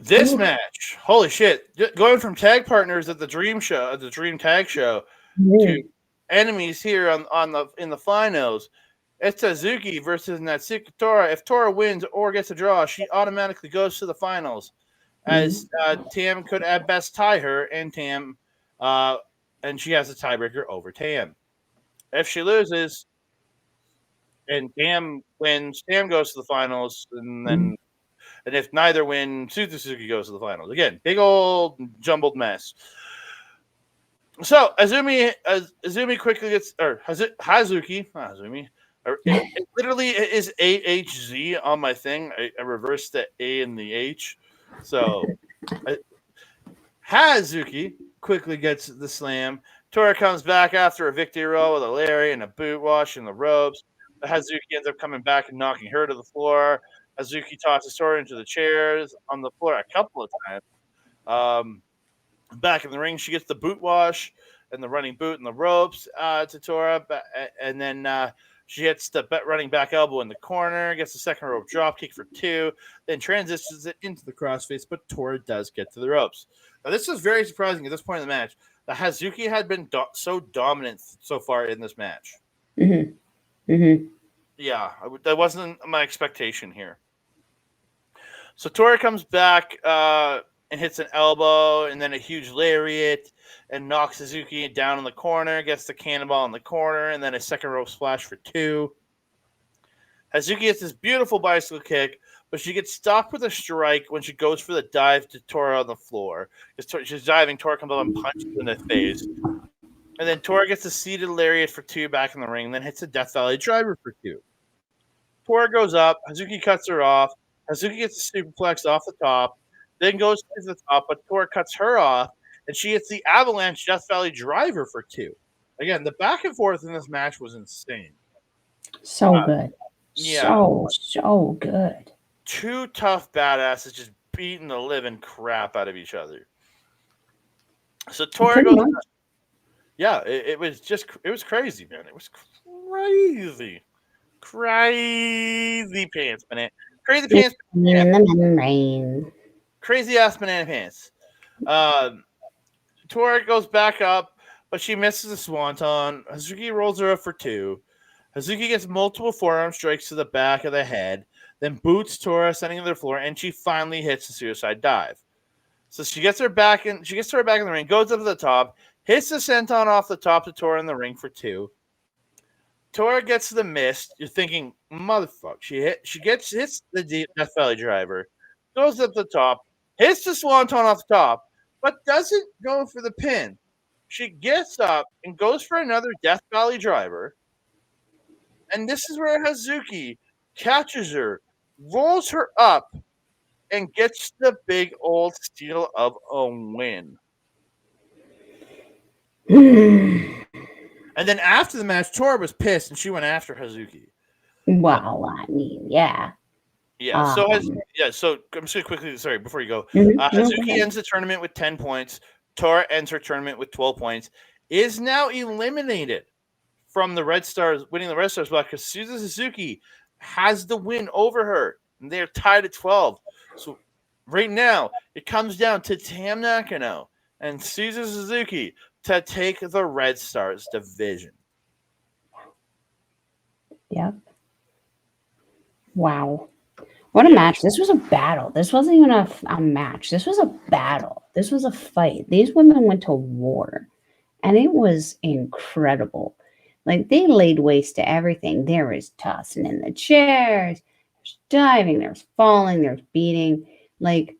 This Ooh. match, holy shit! Going from tag partners at the Dream Show, at the Dream Tag Show, to Mhm. enemies here on the in the finals. It's Suzuki versus Natsuko Tora. If Tora wins or gets a draw, she automatically goes to the finals. As Tam could at best tie her, uh, and she has a tiebreaker over Tam. If she loses and Tam wins, Tam goes to the finals, and if neither win, Suzuki goes to the finals. Again, big old jumbled mess. So Azumi quickly gets, or Hazuki, not Azumi. It literally is AHZ on my thing. I reversed the A and the H. So Hazuki quickly gets the slam. Tora comes back after a victory roll with a Larry and a boot wash in the ropes. But Hazuki ends up coming back and knocking her to the floor. Hazuki tosses Tora into the chairs on the floor a couple of times. Back in the ring, she gets the boot wash and the running boot and the ropes to Tora. And then she hits the running back elbow in the corner, gets the second rope drop kick for 2, then transitions it into the crossface, but Tora does get to the ropes. Now, this is very surprising at this point in the match. The Hazuki had been so dominant so far in this match. Yeah, that wasn't my expectation here. So Tora comes back and hits an elbow and then a huge lariat and knocks Suzuki down in the corner, gets the cannonball in the corner, and then a second rope splash for 2. Hazuki gets this beautiful bicycle kick, but she gets stopped with a strike when she goes for the dive to Tora on the floor. She's diving, Tora comes up and punches in the face. And then Tora gets a seated lariat for 2 back in the ring, then hits a Death Valley driver for 2. Tora goes up, Hazuki cuts her off, Hazuki gets a superplex off the top, then goes to the top, but Tora cuts her off, and she hits the Avalanche Death Valley driver for 2. Again, the back and forth in this match was insane. So good. Yeah. So good. 2 tough badasses just beating the living crap out of each other. So Tora goes. Yeah, it was crazy, man. It was crazy pants, man. Crazy pants. In the membrane. Crazy ass banana pants. Tora goes back up, but she misses a swanton. Hazuki rolls her up for 2. Hazuki gets multiple forearm strikes to the back of the head, then boots Tora, sending her to the floor, and she finally hits the suicide dive. So she gets her back in. She gets Tora back in the ring, goes up to the top, hits the senton off the top to Tora in the ring for 2. Tora gets the mist. You're thinking, motherfucker. She hits the Death Valley driver, goes up the top, hits the swanton off the top, but doesn't go for the pin. She gets up and goes for another Death Valley driver. And this is where Hazuki catches her, rolls her up, and gets the big old steal of a win. And then after the match, Tora was pissed and she went after Hazuki. Well, I mean, yeah. Yeah. So I'm just gonna quickly. Sorry, before you go, Hazuki ends the tournament with 10 points. Tora ends her tournament with 12 points. Is now eliminated from the Red Stars, winning the Red Stars block because Suzuki has the win over her, and they're tied at 12. So right now, it comes down to Tam Nakano and Suzuki to take the Red Stars division. Yep. Wow. What a match. This was a battle. This wasn't even a match. This was a battle. This was a fight. These women went to war. And it was incredible. Like, they laid waste to everything. There was tossing in the chairs. There's diving. There's falling. There's beating. Like,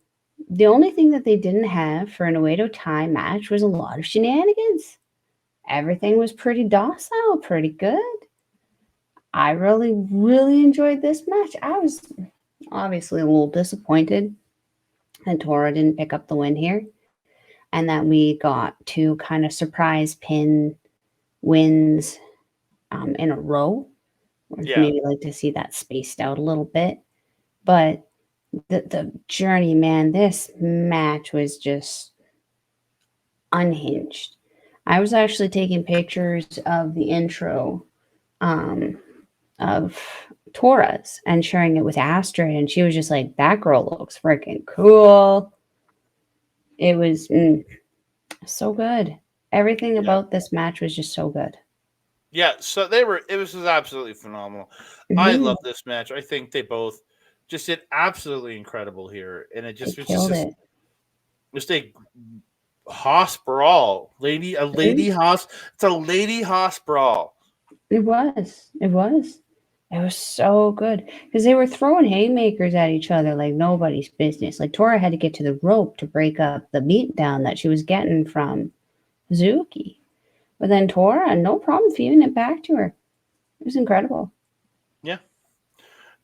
the only thing that they didn't have for an Oedo Tai match was a lot of shenanigans. Everything was pretty docile, pretty good. I really, really enjoyed this match. I was obviously a little disappointed that Tora didn't pick up the win here and that we got 2 kind of surprise pin wins in a row. Yeah. Maybe like to see that spaced out a little bit. But the journey, man, this match was just unhinged. I was actually taking pictures of the intro of Tora's and sharing it with Astrid, and she was just like, that girl looks freaking cool. It was so good. Everything about this match was just so good. Yeah, so they were. It was just absolutely phenomenal. I Mhm. love this match. I think they both just did absolutely incredible here, and it They just was killed it. just a hoss brawl, a It lady hoss. It's a lady hoss brawl. it was. It was. It was so good because they were throwing haymakers at each other like nobody's business. Like Tora had to get to the rope to break up the beatdown that she was getting from Suzuki. But then Tora, no problem feeding it back to her. It was incredible. Yeah.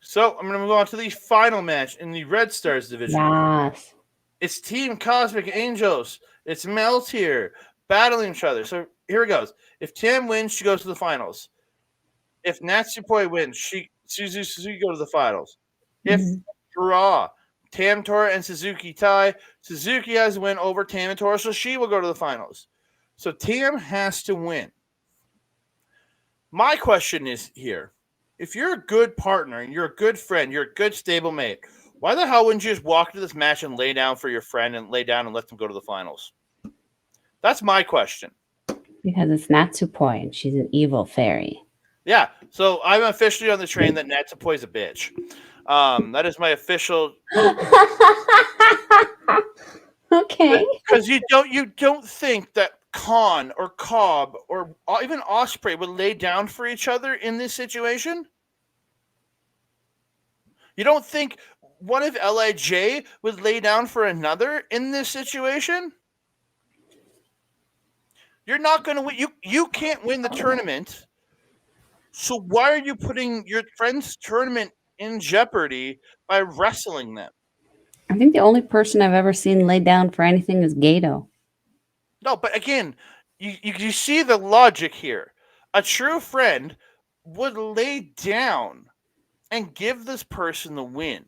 So I'm gonna move on to the final match in the Red Stars division. Yes. It's Team Cosmic Angels. It's Mel here battling each other. So here it goes. If Tam wins, she goes to the finals. If Natsupoi wins, Suzuki go to the finals. If Mhm. draw, Tam, Tora, and Suzuki tie, Suzuki has a win over Tam and Tora, so she will go to the finals. So Tam has to win. My question is here: if you're a good partner and you're a good friend, you're a good stable mate, why the hell wouldn't you just walk into this match and lay down for your friend and lay down and let them go to the finals? That's my question. Because it's Natsupoi and she's an evil fairy. Yeah, so I'm officially on the train that Natsupoi's a bitch. That is my official Okay. because you don't think that Khan or Cobb or even Osprey would lay down for each other in this situation. You don't think one of Lij would lay down for another in this situation? You're not going to win. You can't win the tournament. So why are you putting your friend's tournament in jeopardy by wrestling them? I think the only person I've ever seen lay down for anything is Gato. No, but again, you see the logic here. A true friend would lay down and give this person the win.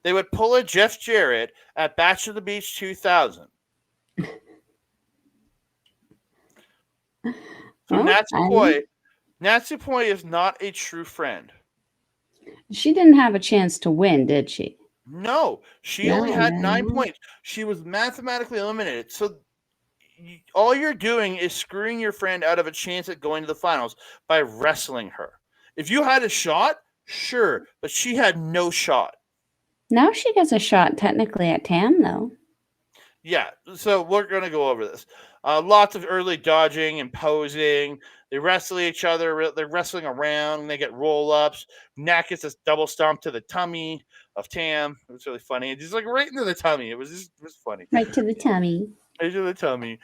They would pull a Jeff Jarrett at Batch of the Beach 2000. So Well, I mean, Natsupoi is not a true friend. she didn't have a chance to win, did she? No, she No, only had no, 9 no. points. She was mathematically eliminated. So all you're doing is screwing your friend out of a chance at going to the finals by wrestling her. If you had a shot, sure, but she had no shot. Now she gets a shot technically at Tam, though. Yeah, so we're going to go over this. Lots of early dodging and posing. They wrestle each other. They're wrestling around. They get roll ups. Nat gets this double stomp to the tummy of Tam. It was really funny. Just like right into the tummy. It was funny. Right to the tummy. Right to the tummy.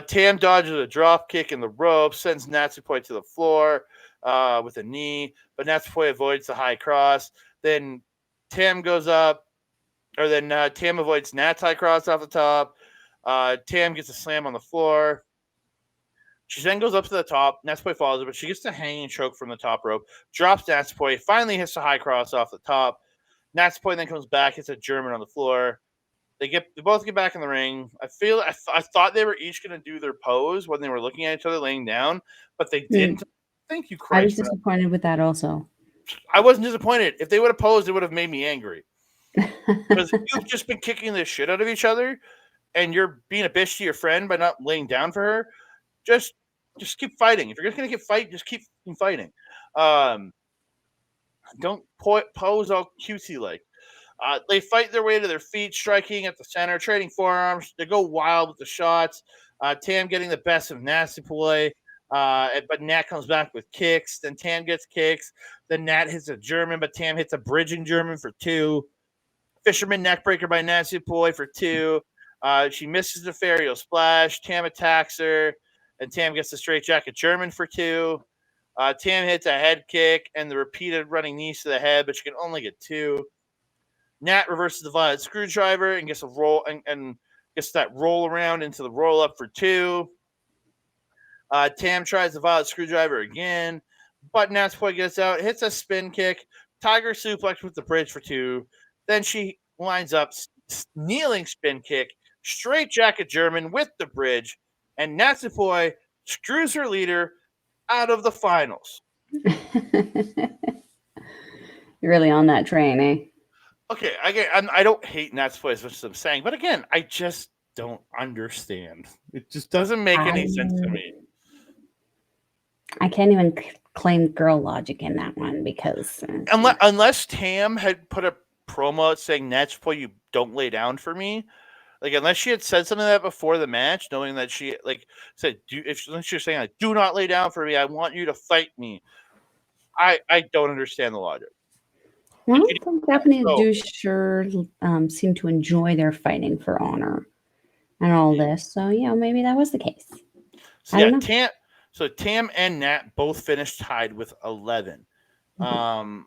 Tam dodges a drop kick in the rope, sends Natsupoi to the floor with a knee, but Natsupoi avoids the high cross. Then Tam goes up, or then Tam avoids Nat's high cross off the top. Tam gets a slam on the floor. She then goes up to the top. Natsupoi follows her, but she gets the hanging choke from the top rope. Drops Natsupoi. Finally hits the high cross off the top. Natsupoi then comes back, hits a German on the floor. They both get back in the ring. I thought they were each going to do their pose when they were looking at each other laying down, but they Hmm. didn't. Thank you, I was Christ. disappointed with that also. I wasn't disappointed. If they would have posed, it would have made me angry. Because you've just been kicking the shit out of each other, and you're being a bitch to your friend by not laying down for her. Just just keep fighting. If you're just gonna get fight, just keep fighting. Um, don't pose all cutesy like. They fight their way to their feet, striking at the center, trading forearms. They go wild with the shots. Tam getting the best of Natsupoi, but Nat comes back with kicks. Then Tam gets kicks. Then Nat hits a German, but Tam hits a bridging German for two. Fisherman neckbreaker by Natsupoi for two. She misses the Fario splash. Tam attacks her, and Tam gets the straight jacket German for two. Tam hits a head kick and the repeated running knees to the head, but she can only get two. Nat reverses the violet screwdriver and gets a roll and gets that roll around into the roll up for two. Tam tries the violet screwdriver again, but Natsupoi gets out, hits a spin kick, tiger suplex with the bridge for two. Then she lines up kneeling spin kick, straight jacket German with the bridge, and Natsupoi screws her leader out of the finals. You're really on that train, eh? Okay, I don't hate Natsupoi as much as I'm saying, but again, I just don't understand. It just doesn't make any sense to I me. I can't even claim girl logic in that one because Unless Tam had put a promo out saying Natsupoi, you don't lay down for me. Like unless she had said something like that before the match, knowing that she like said, if she was saying like, do not lay down for me, I want you to fight me. I don't understand the logic. well, some Japanese So, do sure seem to enjoy their fighting for honor and all this. So maybe that was the case. so I yeah, don't know. Tam and Nat both finished tied with 11. Mhm.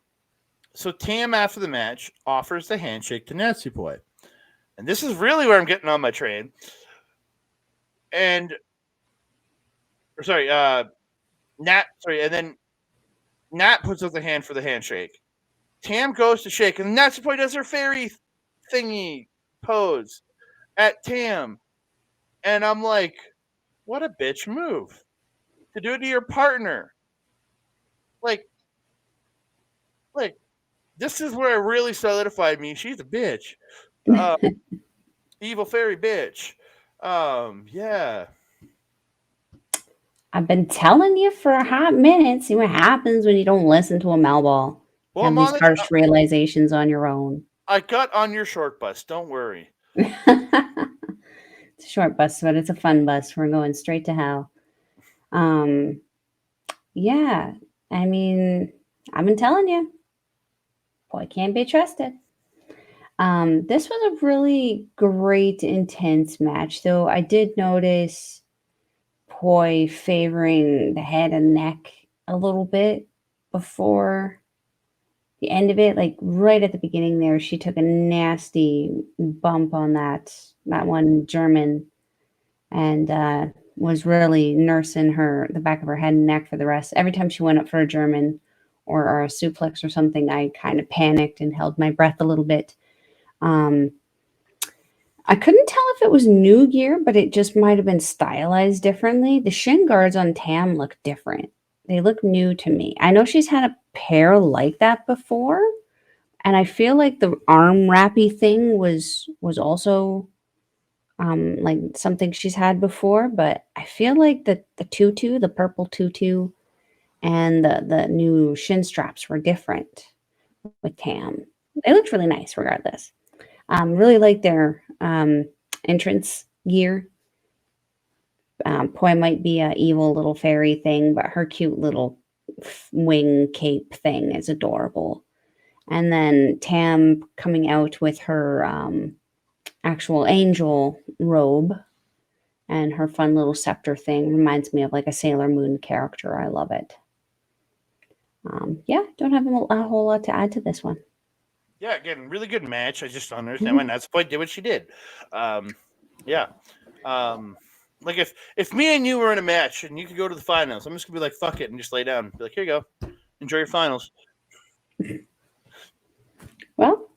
So Tam after the match offers the handshake to Natsupoi. And this is really where I'm getting on my train. And sorry, and then Nat puts up the hand for the handshake. Tam goes to shake, and Natsupoi does her fairy thingy pose at Tam. And I'm like, what a bitch move to do it to your partner. Like, like this is where it really solidified me. She's a bitch. Uh, evil fairy bitch. Yeah. I've been telling you for a hot minute. See what happens when you don't listen to a Malball. Well, Have I'm these on it. harsh realizations on your own. I got on your short bus. Don't worry. It's a short bus, but it's a fun bus. We're going straight to hell. Um, yeah. I mean, I've been telling you, boy can't be trusted. This was a really great, intense match, though I did notice Poi favoring the head and neck a little bit before the end of it. Like right at the beginning there, she took a nasty bump on that one German and was really nursing the back of her head and neck for the rest. Every time she went up for a German or a suplex or something, I kind of panicked and held my breath a little bit. Um, I couldn't tell if it was new gear, but it just might have been stylized differently. The shin guards on Tam look different. They look new to me. I know she's had a pair like that before, and I feel like the arm wrappy thing was also like something she's had before, but I feel like the tutu, the purple tutu, and the new shin straps were different with Tam. They looked really nice, regardless. Really like their entrance gear. Poi might be a evil little fairy thing, but her cute little wing cape thing is adorable. And then Tam coming out with her actual angel robe and her fun little scepter thing reminds me of like a Sailor Moon character. I love it. Yeah, don't have a whole lot to add to this one. Yeah, again, really good match. I just don't understand why Natsupoi did what she did. Yeah. Like if me and you were in a match and you could go to the finals, I'm just gonna be like, fuck it, and just lay down. Be like, here you go, enjoy your finals. Well,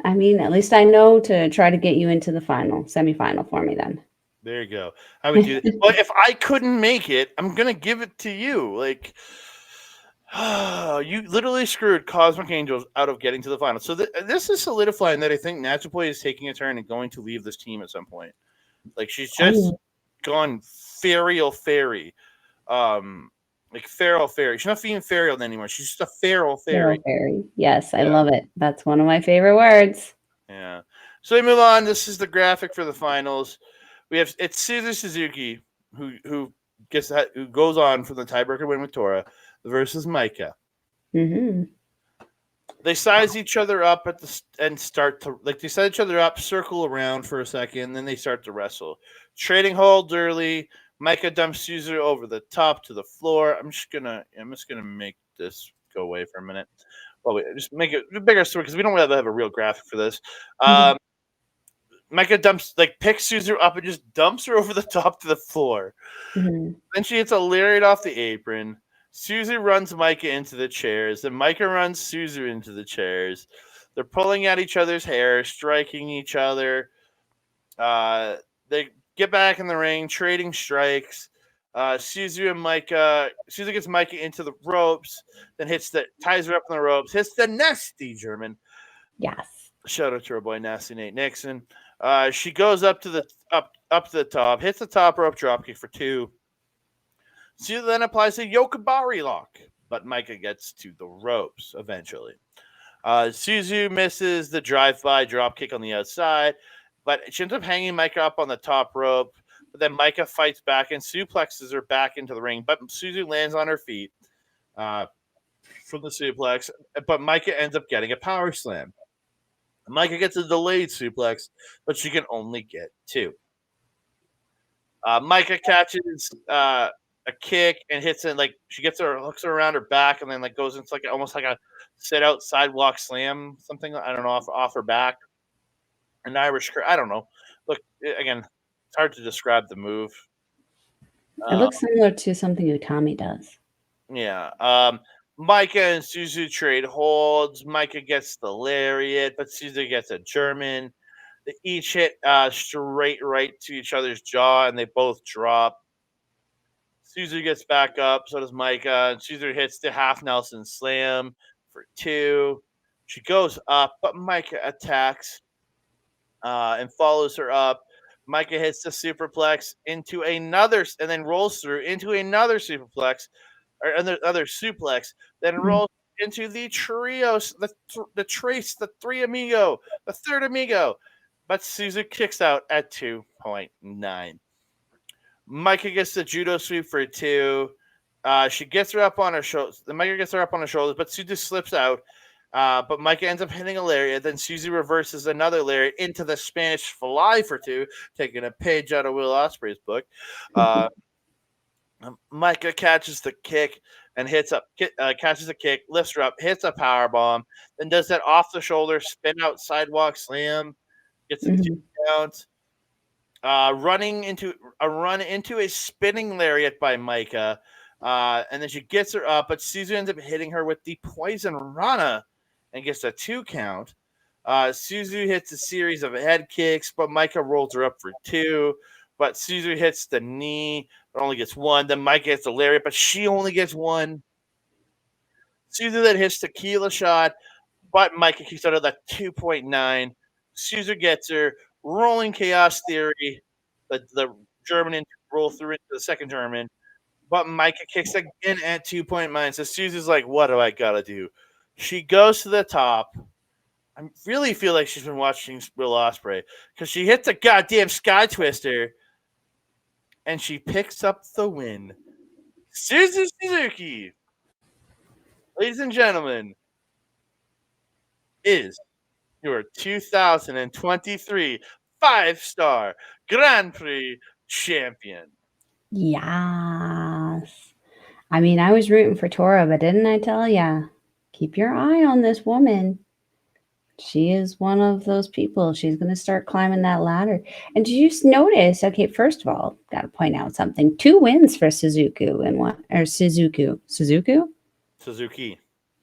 I mean, at least I know to try to get you into the semifinal for me then. There you go. I would do that. But if I couldn't make it, I'm gonna give it to you. Like, you literally screwed Cosmic Angels out of getting to the final. So this is solidifying that I think Natsupoi is taking a turn and going to leave this team at some point. Like she's just Oh, gone fairy. Like feral fairy. She's not being feral anymore. She's just a feral Feral fairy. fairy. Yes, I Yeah. love it. That's one of my favorite words. Yeah. So we move on. This is the graphic for the finals. It's Suzuki who goes on for the tiebreaker win with Tora versus Maika. Hmm. They size each other up and start to they size each other up, circle around for a second, then they start to wrestle. Trading holds early. Maika dumps Suzu over the top to the floor. I'm just gonna make this go away for a minute. Well, wait, just make it a bigger story because we don't really have a real graphic for this. Hmm. Maika picks Suzu up and just dumps her over the top to the floor. Hmm. Then she hits a lariat off the apron. Suzu runs Maika into the chairs. Then Maika runs Suzu into the chairs. They're pulling at each other's hair, striking each other. They get back in the ring, trading strikes. Suzu gets Maika into the ropes, then ties her up in the ropes, hits the nasty German. Yes. Shout out to our boy Nasty Nate Nixon. She goes up to the top, hits the top rope dropkick for 2. Suzu then applies a Yokobari lock, but Maika gets to the ropes eventually. Suzu misses the drive-by drop kick on the outside, but she ends up hanging Maika up on the top rope. But then Maika fights back and suplexes her back into the ring, but Suzu lands on her feet uh, from the suplex. But Maika ends up getting a power slam. Maika gets a delayed suplex, but she can only get two. Maika catches a kick and hits it like she gets her hooks her around her back and then like goes into like almost like a sit out sidewalk slam something I don't know off her back an Irish I don't know. Look again, it's hard to describe the move. It Uh, looks similar to something Utami does. yeah. Maika and Suzu trade holds. Maika gets the lariat, but Suzu gets a German. They each hit straight right to each other's jaw, and they both drop. Suzu gets back up, so does Maika, and Suzu hits the half Nelson slam for two. She goes up, but Maika attacks and follows her up. Maika hits the superplex into another, and then rolls through into another superplex, or another suplex, then Mm. rolls into the trios, the trace, the three amigo, the third amigo. But Suzu kicks out at 2.9. Maika gets the judo sweep for two. She gets her up on her shoulders. The Maika gets her up on her shoulders, but Suzu slips out. But Maika ends up hitting a lariat. Then Suzu reverses another lariat into the Spanish fly for two, taking a page out of Will Ospreay's book. Maika catches the kick and catches a kick, lifts her up, hits a power bomb, then does that off the shoulder spin out sidewalk slam, gets a two Mhm. count. Running into a spinning lariat by Maika, and then she gets her up, but Suzu ends up hitting her with the poison rana and gets a two count. Suzu hits a series of head kicks, but Maika rolls her up for two. But Suzu hits the knee, but only gets one. Then Maika hits the lariat, but she only gets one. Suzu then hits tequila shot, but Maika kicks out of that 2.9. Suzu gets her. Rolling Chaos Theory. The German roll through into the second German. But Maika kicks again at 2.9. So Suzu's like, what do I got to do? She goes to the top. I really feel like she's been watching Will Ospreay because she hits a goddamn Sky Twister and she picks up the win. Suzuki, ladies and gentlemen, is your 2023 5-star Grand Prix champion. Yes. I mean, I was rooting for Tora, but didn't I tell ya? Keep your eye on this woman. She is one of those people. She's going to start climbing that ladder. And did you notice? Okay, first of all, got to point out something. 2 wins for Suzuki and one or Suzuki.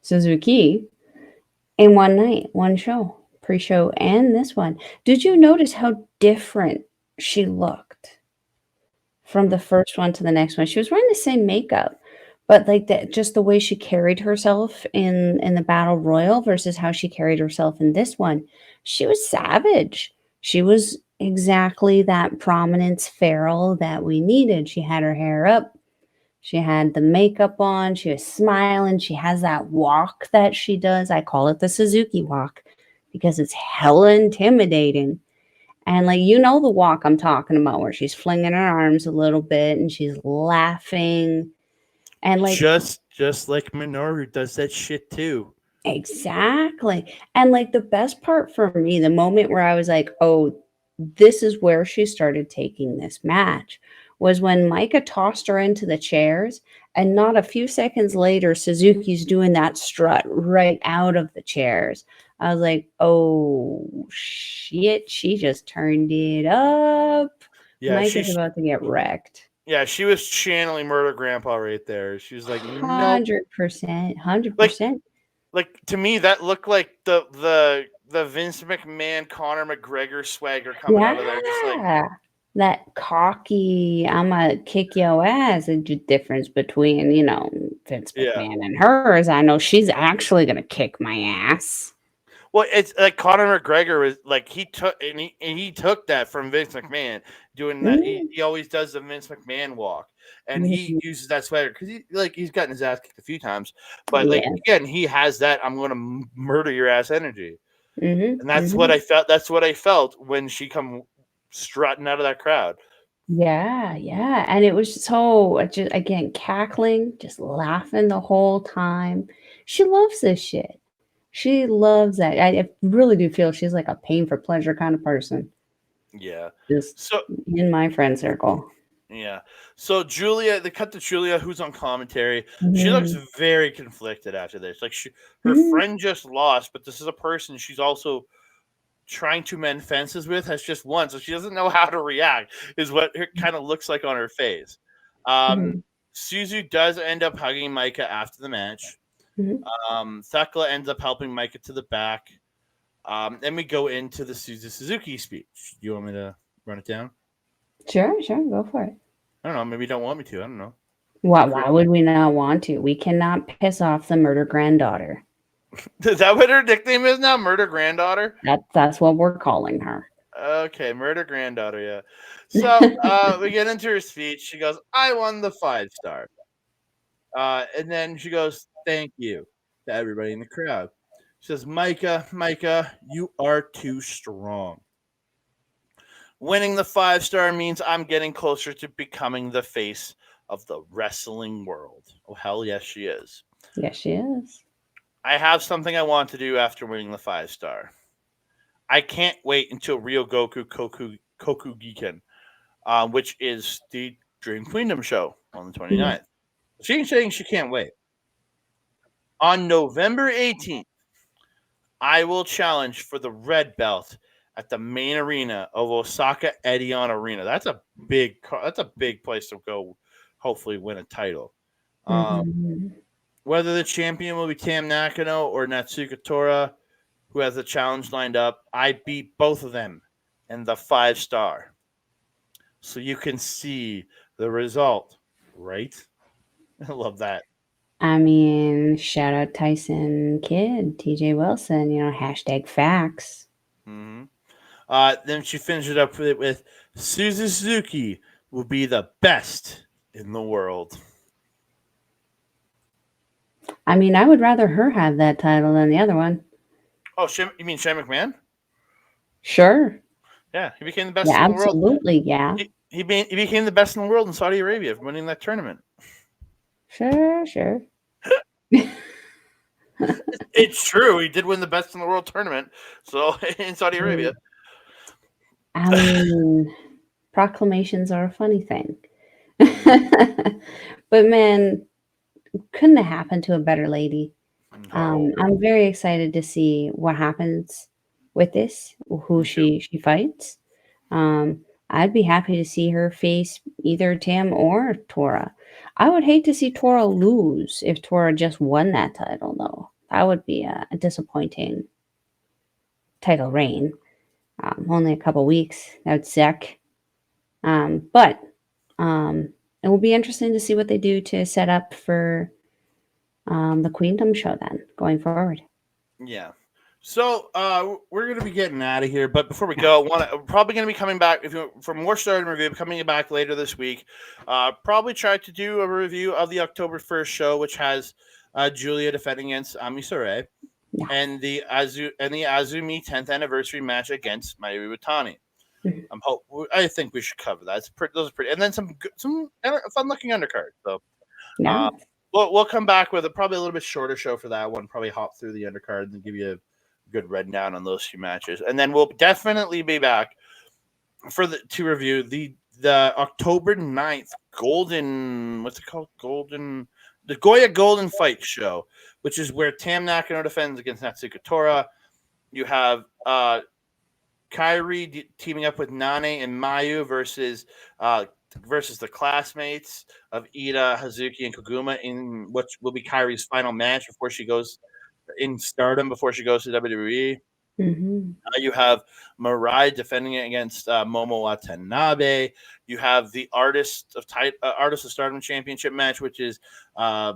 Suzuki in one night, one show, pre-show, and this one. Did you notice how different she looked from the first one to the next one? She was wearing the same makeup, but like that, just the way she carried herself in the battle royal versus how she carried herself in this one, she was savage. She was exactly that prominence feral that we needed. She had her hair up, she had the makeup on, she was smiling, she has that walk that she does. I call it the Suzuki walk because it's hella intimidating. And like the walk I'm talking about where she's flinging her arms a little bit and she's laughing and like Just like Minoru does that shit too. exactly. And like the best part for me, the moment where I was like, "Oh, this is where she started taking this match," was when Maika tossed her into the chairs and not a few seconds later Suzuki's doing that strut right out of the chairs. I was like, "Oh shit, she just turned it up." Yeah, Maika's about to get wrecked. she was channeling Murder Grandpa right there. She was like, nope. 100%, Like 100%. like to me that looked like the Vince McMahon Conor McGregor swagger coming out of there. Just like Yeah. That cocky, I'ma kick your ass. The difference between, Vince yeah. McMahon and her is I know she's actually gonna kick my ass. Well, it's like Conor McGregor was like he took that from Vince McMahon doing that. He, Mm, he always does the Vince McMahon walk, and he mhm. uses that swagger because he's gotten his ass kicked a few times, but like Yeah. again he has that I'm gonna murder your ass energy, Mhm. and that's what Mhm. I felt. That's what I felt when she come strutting out of that crowd. Yeah, yeah, and it was so just again cackling, just laughing the whole time. She loves this shit. She loves that. I really do feel she's like a pain for pleasure kind of person. Yeah. Just So in my friend circle. yeah. So Giulia, they cut to Giulia, who's on commentary. She looks Mhm. very conflicted after this. Like her Mhm. friend just lost, but this is a person she's also trying to mend fences with has just won, so she doesn't know how to react. Is what it kind of looks like on her face. Um, Mhm. Suzu does end up hugging Maika after the match. Mhm. Thekla ends up helping Maika to the back. Then we go into the Suzuki speech. Do you want me to run it down? Sure, sure, go for it. I don't know. Maybe you don't want me to. I don't know. Why You why create. would we not want to? We cannot piss off the murder granddaughter. Is that what her nickname is now? Murder granddaughter? That's what we're calling her. Okay, murder granddaughter, yeah. So we get into her speech. She goes, I won the 5 star. And then she goes, thank you to everybody in the crowd. She says, Maika, you are too strong. Winning the 5 star means I'm getting closer to becoming the face of the wrestling world. Oh, hell yes, she is. Yes, she is. I have something I want to do after winning the 5 star. I can't wait until Rio Koku Giken, which is the Dream Queendom show on the Mhm. 29th. She's saying she can't wait. On November 18th, I will challenge for the red belt at the main arena of Osaka Edion Arena. That's a big place to go. Hopefully, win a title. Um, Mhm. whether the champion will be Tam Nakano or Natsuko Tora, who has a challenge lined up, I beat both of them in the 5 star, so you can see the result. Right? I love that. I mean, shout out Tyson Kidd, TJ Wilson, hashtag facts. Hmm. Then she finished it up with Suzuki will be the best in the world. I mean, I would rather her have that title than the other one. Oh, you mean Shane McMahon? Sure. Yeah, he became the best Yeah, in the world. absolutely. Yeah. He became the best in the world in Saudi Arabia, winning that tournament. Sure, sure. It's true. He did win the best in the world tournament. So in Saudi Arabia. I mean, proclamations are a funny thing. Mm, But man, couldn't have happened to a better lady. no, I'm very excited to see what happens with this, who me too. she fights. Um, I'd be happy to see her face either Tam or Tora. I would hate to see Tora lose if Tora just won that title, though. That would be a disappointing title reign. Only a couple weeks. That would suck. But it will be interesting to see what they do to set up for the Queendom show then going forward. Yeah. So we're gonna be getting out of here, but before we go, we're probably gonna be coming back if you for more Stardom review. Coming back later this week, probably try to do a review of the October 1st show, which has Giulia defending against Amisore Yeah. and the Azumi 10th anniversary match against Mayu Iwatani. Mhm. I think we should cover that. Those are pretty, and then some fun looking undercard. So Yeah. uh, we'll come back with probably a little bit shorter show for that one. Probably hop through the undercard and give you a good rundown on those 2 matches, and then we'll definitely be back to review the October 9th Golden what's it called the Goya Golden Fight show, which is where Tam Nakano defends against Natsuko Tora. You have Kairi teaming up with Nane and Mayu versus the classmates of Ida, Hazuki, and Koguma in what will be Kairi's final match before she goes in Stardom before she goes to WWE. Hmm. You have Mirai defending it against Momo Watanabe. You have the Artist of Stardom Championship match, which is uh,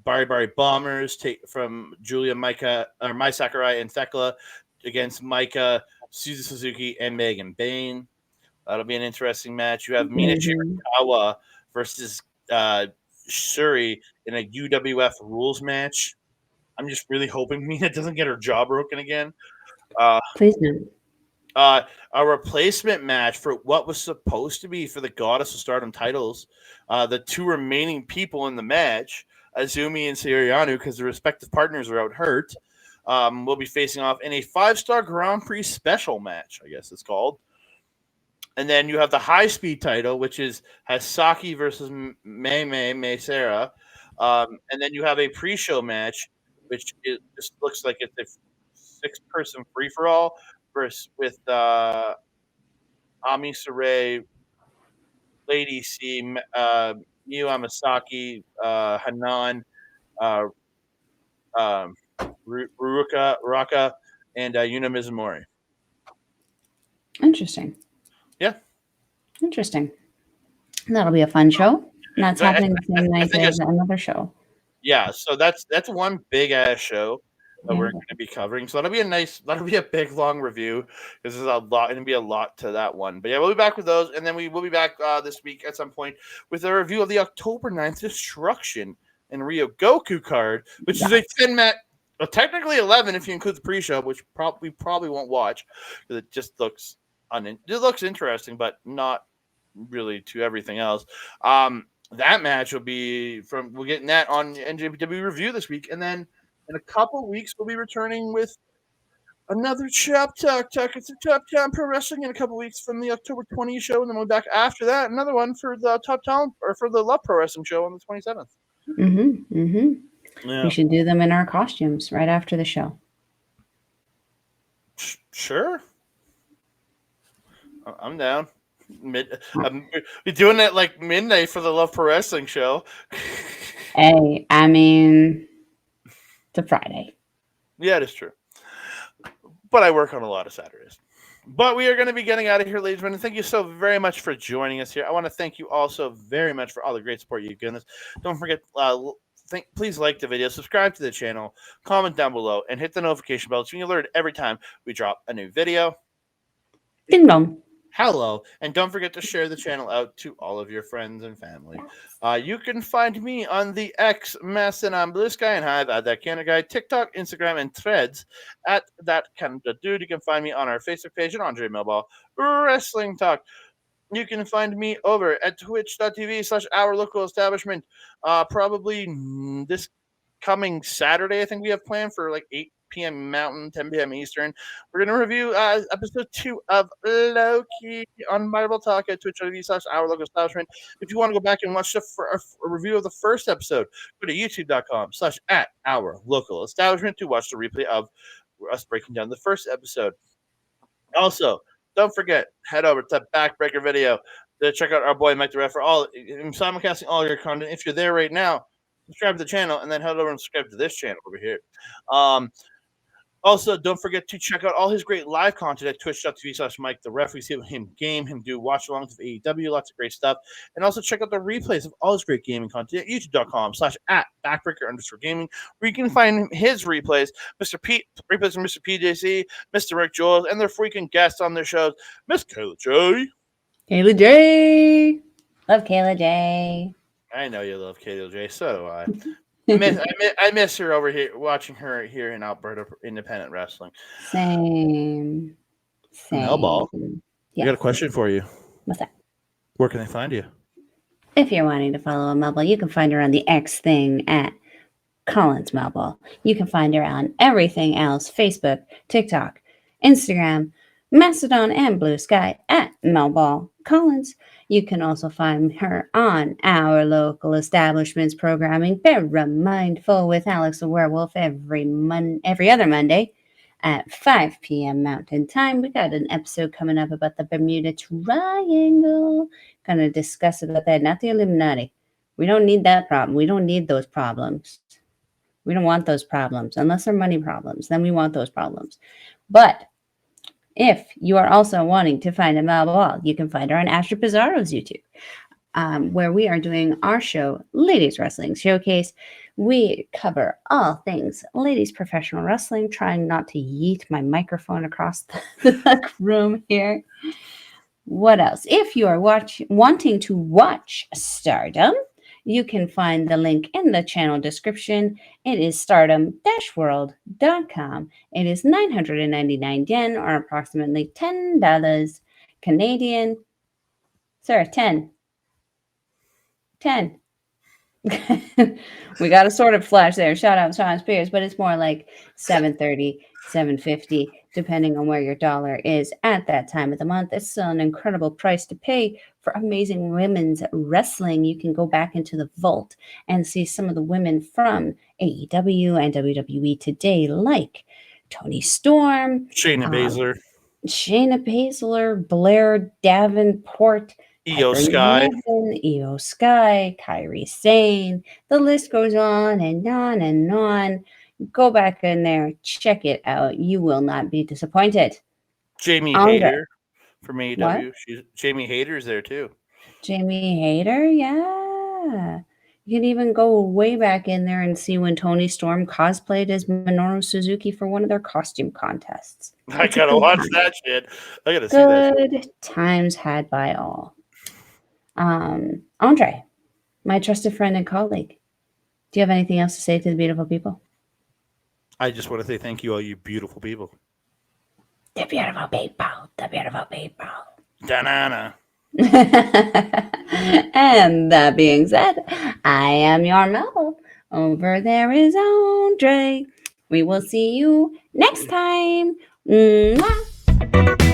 Bari Bari Bombers take from Giulia, Maika, or Mai Sakurai and Thekla against Maika, Suzuki, and Megan Bayne. That'll be an interesting match. You have Mina Mhm. Shirakawa versus Syuri in a UWF rules match. I'm just really hoping Mina doesn't get her jaw broken again. Uh, Please no. a replacement match for what was supposed to be for the Goddess of Stardom titles. The two remaining people in the match, Azumi and Saori, because the respective partners are out hurt, will be facing off in a 5-star Grand Prix special match, I guess it's called. And then you have the high speed title, which is Hasaki versus Mei Sarah. And then you have a pre show match, which just looks like it's a 6-person free for all versus with Ami Saray, Lady C, Miyu Amasaki, Hanan, uh, um, Raka, and Yuna Mizumori. Interesting. Yeah. Interesting. That'll be a fun show. And that's So happening the same I night think as another show. yeah, so that's one big ass show that Yeah. we're going to be covering. So that'll be a big long review because there's a lot, going to be a lot to that one. But yeah, we'll be back with those, and then we will be back this week at some point with a review of the October 9th Destruction and Rio Goku card, which is a 10 match. Well, technically 11 if you include the pre-show, which we probably won't watch because it just looks it looks interesting, but not really to everything else. That match will be we're getting that on NJPW review this week, and then in a couple weeks we'll be returning with another Chop Talk. It's a Top Town Pro Wrestling in a couple weeks from the October 20th show, and then we'll be back after that. Another one for the Top Town or for the Love Pro Wrestling show on the 27th. We should do them in our costumes right after the show. Sure, I'm down. We're doing it like midnight for the Love Pro Wrestling show. Hey, I mean, it's a Friday. Yeah, it is true. But I work on a lot of Saturdays. But we are going to be getting out of here, ladies and gentlemen. Thank you so very much for joining us here. I want to thank you also very much for all the great support you've given us. Don't forget, please like the video, subscribe to the channel, comment down below, and hit the notification bell so you can alert every time we drop a new video. Ding dong. Hello, and don't forget to share the channel out to all of your friends and family. You can find me on the X, Mastodon, Blue Sky, and Hive at That Canada Guy, TikTok, Instagram, and Threads at That Canada Dude. You can find me on our Facebook page at Andre Melball Wrestling Talk. You can find me over at twitch.tv/our local establishment. Probably this coming Saturday, I think we have planned for like 8 p.m. Mountain, 10 p.m. Eastern. We're going to review episode 2 of Loki on Bible Talk at twitch.tv/our local establishment. If you want to go back and watch a review of the first episode, go to youtube.com/@our local establishment to watch the replay of us breaking down the first episode. Also, don't forget, head over to Backbreaker Video to check out our boy Mike the Ref for all simulcasting all your content. If you're there right now, subscribe to the channel and then head over and subscribe to this channel over here. Also, don't forget to check out all his great live content at twitch.tv/Mike the Ref. We see him game, him do watch alongs of AEW, lots of great stuff. And also check out the replays of all his great gaming content at youtube.com/@backbreaker_gaming, where you can find his replays, Mr. Pete, replays from Mr. PJC, Mr. Rick Jules, and their freaking guests on their shows, Miss Kayla J. Kayla J. Love Kayla J. I know you love Kayla J. So do I. I miss her over here, watching her here in Alberta independent wrestling. Same. Melball, I got a question for you. What's that? Where can they find you? If you're wanting to follow Melball, you can find her on the X thing at Collins Melball. You can find her on everything else: Facebook, TikTok, Instagram, Mastodon, and Blue Sky at Melball Collins. You can also find her on our local establishments programming, Very Mindful with Alex the Werewolf, every other Monday at 5 p.m. Mountain Time. We got an episode coming up about the Bermuda Triangle. Going to discuss about that, not the Illuminati. We don't need that problem. We don't need those problems. We don't want those problems unless they're money problems. Then we want those problems. But if you are also wanting to find a Melball, you can find her on Asher Pizarro's YouTube, where we are doing our show, Ladies Wrestling Showcase. We cover all things ladies professional wrestling, trying not to yeet my microphone across the room here. What else? If you are wanting to watch Stardom, you can find the link in the channel description. It is stardom-world.com. It is 999 yen, or approximately $10 Canadian. Sir, 10. 10. We got a sort of flash there. Shout out Sean Spears, but it's more like 730, 750, depending on where your dollar is at that time of the month. It's still an incredible price to pay for amazing women's wrestling. You can go back into the vault and see some of the women from AEW and WWE today, like Toni Storm, Shayna Baszler, Shayna Baszler, Blair Davenport, Io Piper Sky. Niven, Io Sky, Kairi Sane. The list goes on and on and on. Go back in there, check it out. You will not be disappointed. Jamie Andre. Hayter from What? AEW. Jamie Hayter's there too. Jamie Hayter? Yeah. You can even go way back in there and see when Toni Storm cosplayed as Minoru Suzuki for one of their costume contests. I It's a gotta good watch time. that shit. I gotta see that shit. Good times had by all. Andre, my trusted friend and colleague, do you have anything else to say to the beautiful people? I just want to say thank you, all you beautiful people. The beautiful people. The beautiful people. Da-na-na. And that being said, I am your Mel. Over there is Andre. We will see you next time. Mwah.